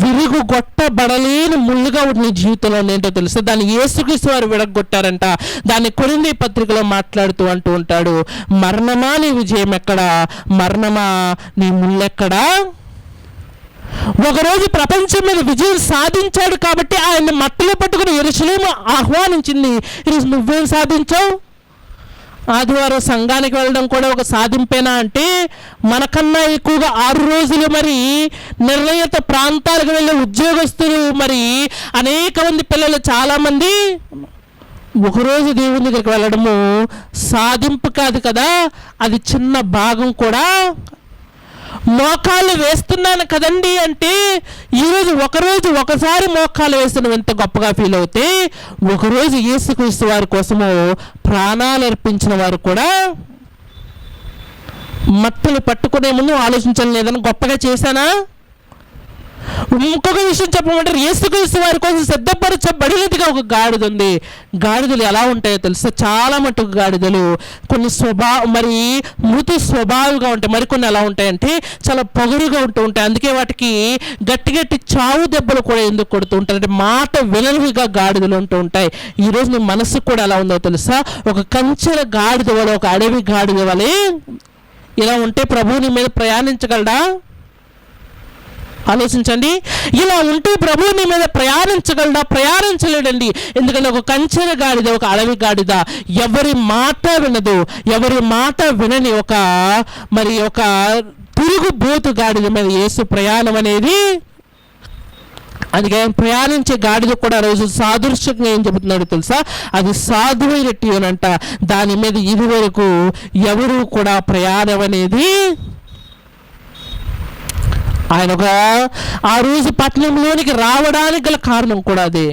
విరుగుగొట్టబడలేని ముళ్ళుగా నీ జీవితంలో ఏంటో తెలుసా? దాన్ని యేసుక్రీస్తు వారు విరగొట్టారంట. దాన్ని కొరింథీ పత్రికలో మాట్లాడుతూ అంటూ ఉంటాడు, మరణమా నీ విజయం ఎక్కడా, మరణమా నీ ముళ్ళెక్కడా? ఒకరోజు ప్రపంచం మీద విజయం సాధించాడు కాబట్టి ఆయన మట్టలో పట్టుకుని యెరూషలేము ఆహ్వానించింది. ఈరోజు నువ్వేం సాధించావు? ఆదివారం సంఘానికి వెళ్ళడం కూడా ఒక సాధింపేనా అంటే, మనకన్నా ఎక్కువగా 6 రోజులు మరి నిర్ణయిత ప్రాంతాలకు వెళ్ళే ఉద్యోగస్తులు, మరి అనేక మంది పిల్లలు చాలామంది ఒకరోజు దేవుని దగ్గరికి వెళ్ళడము సాధింపు కాదు కదా, అది చిన్న భాగం కూడా. మోకాళ్ళు వేస్తున్నాను కదండి అంటే, ఈరోజు ఒకసారి మోకాళ్ళు వేస్తున్నాం ఎంత గొప్పగా ఫీల్ అవుతే, ఒకరోజు యేసుక్రీస్తు వారి కోసము ప్రాణాలు అర్పించిన వారు కూడా మట్టలు పట్టుకునే ముందు ఆలోచించడం లేదని గొప్పగా చేశానా? ఇంకొక విషయం చెప్పమంటారు, యేసుక్రీస్తు వారి కోసం సిద్ధపరచబడినదిగా ఒక గాడిద ఉంది. గాడిదలు ఎలా ఉంటాయో తెలుసా? చాలా మటుకు గాడిదలు కొన్ని మరి మృదు స్వభావాలుగా ఉంటాయి, మరికొన్ని ఎలా ఉంటాయంటే చాలా పొగరుగా ఉంటూ ఉంటాయి. అందుకే వాటికి గట్టి చావు దెబ్బలు కూడా ఎందుకు కొడుతూ ఉంటారు అంటే మాట వినలుగా గాడిదలు ఉంటూ ఉంటాయి. ఈరోజు నీ మనసు కూడా ఎలా ఉందో తెలుసా? ఒక కంచెల గాడిద వలె, ఒక అడవి గాడిద వలె ఇలా ఉంటే ప్రభువు నీ మీద ప్రయాణించగలడా? ఆలోచించండి. ఇలా ఉంటే ప్రభువు నీ మీద ప్రయాణించగలడా? ప్రయాణించలేడండి. ఎందుకంటే ఒక కంచెల గాడిద, ఒక అడవి గాడిద ఎవరి మాట వినదు, ఎవరి మాట వినని ఒక తిరుగుబోతు గాడిద మీద యేసు ప్రయాణం అనేది. అందుకే ప్రయాణించే గాడిద కూడా రోజు సాదృశ్యంగా ఏం చెబుతున్నాడు తెలుసా? అది సాధువైనట్టు అనంట. దాని మీద ఇదివరకు ఎవరు కూడా ప్రయాణం అనేది ఆయన ఆ రోజు పట్టణంలోనికి రావడానికి గల కారణం కూడా అదే.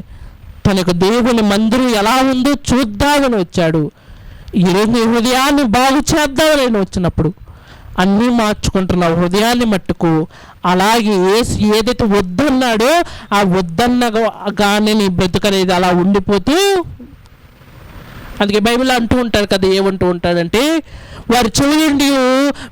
తన యొక్క దేవుని మందిరం ఎలా ఉందో చూద్దామని వచ్చాడు. ఈరోజు నీ హృదయాన్ని బాగు చేద్దామని వచ్చినప్పుడు అన్నీ మార్చుకుంటున్నావు హృదయాన్ని మట్టుకు. అలాగే ఏదైతే వద్దన్నాడో ఆ వద్దన్నగానే నీ బ్రతుకనేది అలా ఉండిపోతూ. అందుకే బైబిల్ అంటూ ఉంటాడు కదా, ఏమంటూ ఉంటాడంటే, వారి చెవులుండి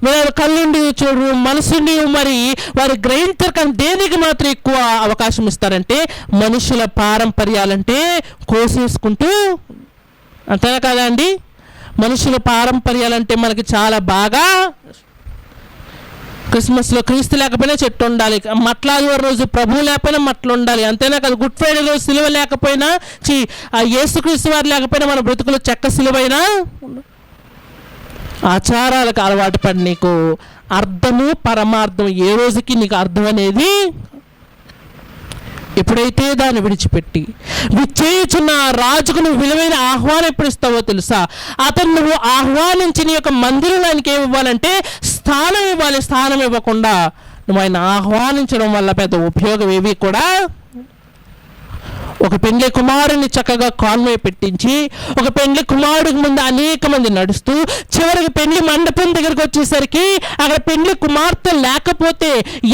వారి కళ్ళుండి చూడు, మనసుండి మరి వారి గ్రహించరు, కానీ దేనికి మాత్రం ఎక్కువ అవకాశం ఇస్తారంటే మనుషుల పారంపర్యాలంటే కోసేసుకుంటూ. అంతేనా కదా అండి? మనుషుల పారంపర్యాలంటే మనకి చాలా బాగా. క్రిస్మస్లో క్రీస్తు లేకపోయినా చెట్టు ఉండాలి, మట్ల ఆదివారం రోజు ప్రభువు లేకపోయినా మట్లు ఉండాలి, అంతేనా కదా? గుడ్ ఫ్రైడేలో సిలువ లేకపోయినా ఆ యేసుక్రీస్తు వారు లేకపోయినా మన బ్రతుకులు చెక్క సిలువైనా. ఆచారాలకు అలవాటు పడి నీకు అర్థము పరమార్థం ఏ రోజుకి నీకు అర్థం అనేది ఎప్పుడైతే దాన్ని విడిచిపెట్టి విచ్చేయుచున్న రాజుకు నువ్వు విలువైన ఆహ్వానం ఎప్పుడు ఇస్తావో తెలుసా? అతను నువ్వు ఆహ్వానించి నీ యొక్క మందిరంలోనికి ఏమి ఇవ్వాలంటే స్థానం ఇవ్వాలి. స్థానం ఇవ్వకుండా నువ్వు ఆయన ఆహ్వానించడం వల్ల పెద్ద ఉపయోగం ఏవి కూడా. ఒక పెండ్లి కుమారుని చక్కగా కాన్వే పెట్టించి ఒక పెండ్లి కుమారుడికి ముందు అనేక మంది నడుస్తూ చివరికి పెండ్లి మండపం దగ్గరకు వచ్చేసరికి అక్కడ పెండ్లి కుమార్తె లేకపోతే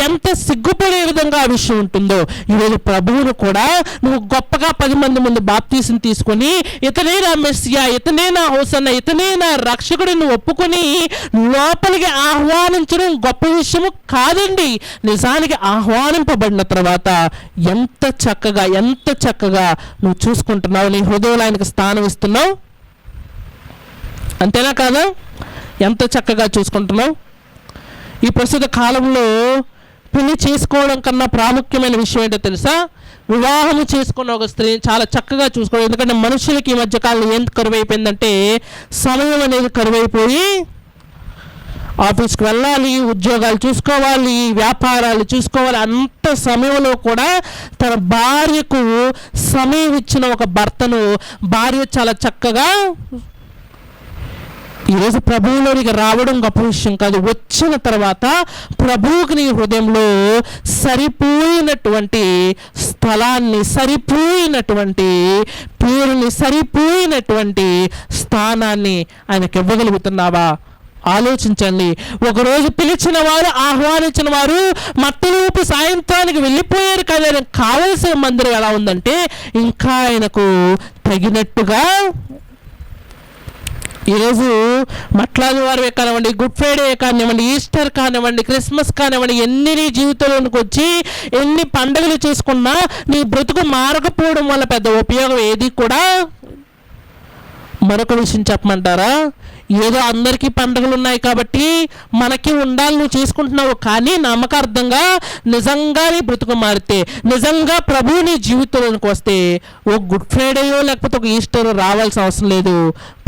ఎంత సిగ్గుపడే విధంగా ఆ విషయం ఉంటుందో. ఈరోజు ప్రభువును కూడా నువ్వు గొప్పగా 10 మంది ముందు బాప్తీసం తీసుకొని ఇతనే నా మెస్సియా, ఇతనే నా హోసన్న, ఇతనే నా రక్షకుడు నువ్వు ఒప్పుకొని లోపలికి ఆహ్వానించడం గొప్ప విషయము కాదండి. నిజానికి ఆహ్వానింపబడిన తర్వాత ఎంత చక్కగా నువ్వు చూసుకుంటున్నావు, నీ హృదయంలో ఆయనకు స్థానం ఇస్తున్నావు. అంతేనా కాదా? ఎంత చక్కగా చూసుకుంటున్నావు. ఈ ప్రస్తుత కాలంలో పెళ్లి చేసుకోవడం కన్నా ప్రాముఖ్యమైన విషయం ఏంటో తెలుసా? వివాహం చేసుకున్న ఒక స్త్రీని చాలా చక్కగా చూసుకోవడం. ఎందుకంటే మనుషులకి ఈ మధ్యకాలంలో ఏం కరువైపోయిందంటే సమయం అనేది కరువైపోయి ఆఫీస్కి వెళ్ళాలి, ఉద్యోగాలు చూసుకోవాలి, వ్యాపారాలు చూసుకోవాలి. అంత సమయంలో కూడా తన భార్యకు సమయం ఇచ్చిన ఒక భర్తను భార్య చాలా చక్కగా ఈరోజు ప్రభువులోనికి రావడం గొప్ప విషయం కాదు. వచ్చిన తర్వాత ప్రభువుకి నీ హృదయంలో సరిపోయినటువంటి స్థలాన్ని, సరిపోయినటువంటి పేరుని, సరిపోయినటువంటి స్థానాన్ని ఆయనకి ఇవ్వగలుగుతున్నావా? ఆలోచించండి. ఒకరోజు పిలిచిన వారు, ఆహ్వానించిన వారు మట్టలోపు సాయంత్రానికి వెళ్ళిపోయారు. కానీ ఆయనకు కావలసిన మందిరం ఎలా ఉందంటే ఇంకా ఆయనకు తగినట్టుగా ఈరోజు మట్లాది వారు కానివ్వండి, గుడ్ ఫ్రైడే కానివ్వండి, ఈస్టర్ కానివ్వండి, క్రిస్మస్ కానివ్వండి, ఎన్ని నీ జీవితంలోనికి వచ్చి ఎన్ని పండుగలు చేసుకున్నా నీ బ్రతుకు మారకపోవడం వల్ల పెద్ద ఉపయోగం ఏది కూడా. మరొక విషయం చెప్పమంటారా? ఏదో అందరికీ పండుగలు ఉన్నాయి కాబట్టి మనకి ఉండాలి నువ్వు చేసుకుంటున్నావు, కానీ నమ్మకార్థంగా నిజంగా నీ బ్రతుకు మారితే, నిజంగా ప్రభువు నీ జీవితంలోనికి వస్తే ఒక గుడ్ ఫ్రైడేయో లేకపోతే ఒక ఈస్టర్ రావాల్సిన అవసరం లేదు.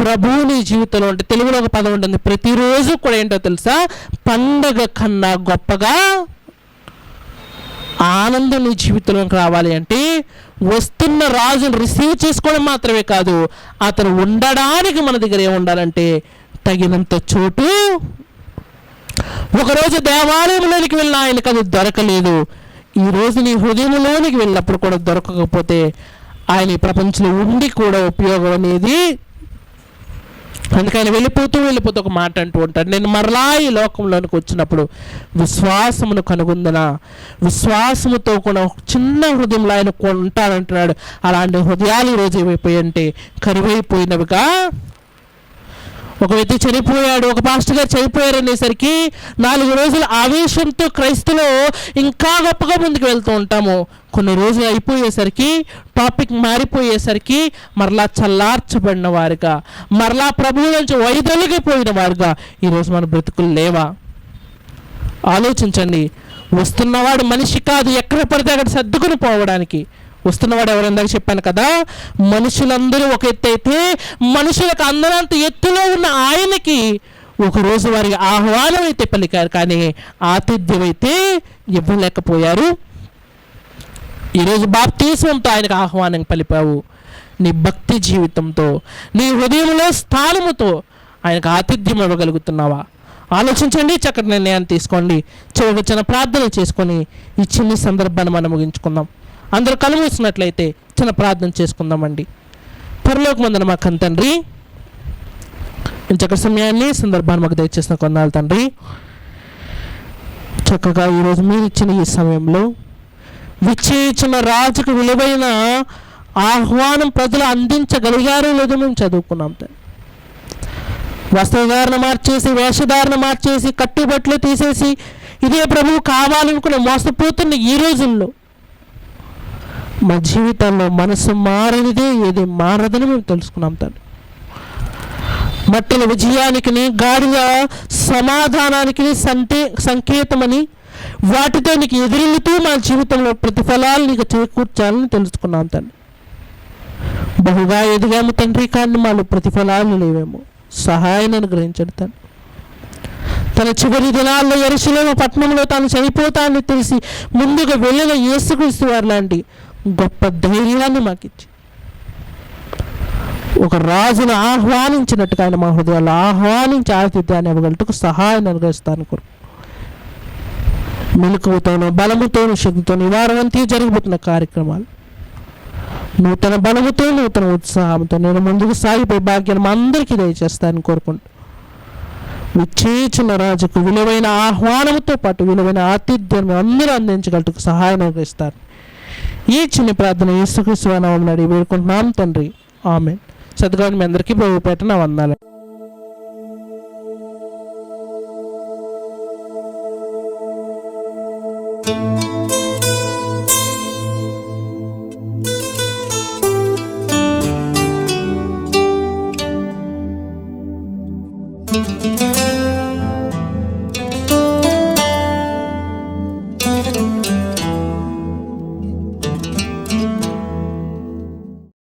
ప్రభువు నీ జీవితంలో అంటే తెలుగులో ఒక పదం ఉంటుంది, ప్రతిరోజు కూడా ఏంటో తెలుసా? పండగ కన్నా గొప్పగా ఆనందం నీ జీవితంలోకి రావాలి అంటే వస్తున్న రాజును రిసీవ్ చేసుకోవడం మాత్రమే కాదు, అతను ఉండడానికి మన దగ్గర ఏముండాలంటే తగినంత చోటు. ఒకరోజు దేవాలయంలోనికి వెళ్ళిన ఆయనకు అది దొరకలేదు. ఈరోజు నీ హృదయంలోనికి వెళ్ళినప్పుడు కూడా దొరకకపోతే ఆయన ఈ ప్రపంచంలో ఉండి కూడా ఉపయోగం అనేది. అందుకని వెళ్ళిపోతూ ఒక మాట అంటూ ఉంటాడు, నేను మరలా ఈ లోకంలోనికి వచ్చినప్పుడు విశ్వాసమును కనుగొందన, విశ్వాసముతో కూడా చిన్న హృదయంలో ఆయన ఉంటానంటున్నాడు. అలాంటి హృదయాలు ఈరోజు ఏమైపోయాయి అంటే కరువైపోయినవిగా. ఒక వ్యక్తి చనిపోయాడు, ఒక పాస్టర్ గారు చనిపోయారు అనేసరికి 4 రోజుల ఆవేశంతో క్రైస్తవులో ఇంకా గొప్పగా ముందుకు వెళ్తూ ఉంటాము. కొన్ని రోజులు అయిపోయేసరికి, టాపిక్ మారిపోయేసరికి మరలా చల్లార్చబడిన వారుగా, మరలా ప్రభువు నుంచి వైదొలిగిపోయిన వారుగా ఈరోజు మన బ్రతుకులు లేవా? ఆలోచించండి. వస్తున్నవాడు మనిషి కాదు, ఎక్కడ పడితే అక్కడ సర్దుకుని పోవడానికి వస్తున్నవాడు. ఎవరందాక చెప్పాను కదా, మనుషులందరూ ఒక ఎత్తు అయితే మనుషులకు అందరంత ఎత్తులో ఉన్న ఆయనకి ఒకరోజు వారికి ఆహ్వానం అయితే పలికారు, కానీ ఆతిథ్యం అయితే ఇవ్వలేకపోయారు. ఈరోజు బాప్తీస్మంతో ఆయనకు ఆహ్వానం పలిపావు. నీ భక్తి జీవితంతో, నీ హృదయంలో స్థానముతో ఆయనకు ఆతిథ్యం ఇవ్వగలుగుతున్నావా? ఆలోచించండి, చక్కటి నిర్ణయాన్ని తీసుకోండి. చివరికి చిన్న ప్రార్థన చేసుకొని ఈ చిన్ని సందర్భాన్ని మనం ముగించుకుందాం. అందరూ కళ్ళు మూసినట్లయితే చిన్న ప్రార్థన చేసుకుందామండి. పరలోకమందున మా కన్న తండ్రి, చక్కటి సమయాన్ని, సందర్భాన్ని మాకు దయచేసిన కొన్నాళ్ళు తండ్రి. చక్కగా ఈరోజు మీరు ఇచ్చిన ఈ సమయంలో విచ్చేయించిన రాజుకు విలువైన ఆహ్వానం ప్రజలు అందించగలిగారో లేదో మేము చదువుకున్నాం తండ్రి. వస్త్రధారణ మార్చేసి, వేషధారణ మార్చేసి, కట్టుబట్లు తీసేసి ఇదే ప్రభువు కావాలనుకుని మోసపోతున్న ఈ రోజుల్లో మా జీవితంలో మనసు మారనిదే ఏది మారదని మేము తెలుసుకున్నాం తండ్రి. మట్టిన విజయానికి, గాడిద సమాధానానికి సంకేతమని వాటితో నీకు ఎదురెళ్తూ మా జీవితంలో ప్రతిఫలాలు నీకు చేకూర్చాలని తెలుసుకున్నాం తండ్రి. బహుగా ఎదిగాము తండ్రి, కానీ మాలో ప్రతిఫలాలు లేవేమో. సహాయాన్ని అనుగ్రహించండి తండ్రి. తన చివరి దినాల్లో యెరూషలేము పట్టణంలో తాను చనిపోతానని తెలిసి ముందుగా వెళ్ళిన యేసుక్రీస్తు వారి లాంటి గొప్ప ధైర్యాన్ని మాకిచ్చి ఒక రాజును ఆహ్వానించినట్టుగా ఆయన మా హృదయాల్లో ఆహ్వానించి ఆతిథ్యాన్ని ఇవ్వగలటకు సహాయాన్ని అనుగ్రహిస్తాను కొరకు మెలకువతోనూ, బలముతోనూ, శక్తితోనూ వారవంతి జరగబోతున్న కార్యక్రమాలు నూతన బలముతో, నూతన ఉత్సాహంతో నేను ముందుకు సాగిపోయే భాగ్యాన్ని అందరికీ దయచేస్తానని కోరుకుంటూ విచ్చేచిన రాజుకు విలువైన ఆహ్వానంతో పాటు విలువైన ఆతిథ్యాన్ని అందరూ అందించగలటకు సహాయం అనుగ్రహిస్తారు. ఈ చిన్న ప్రార్థన యేసుక్రీస్తు నామమున అడిగి వేడుకుంటున్నాం తండ్రి, ఆమేన్. సద్గాని మీ అందరికీ ప్రభుపేట నా వందనాలు.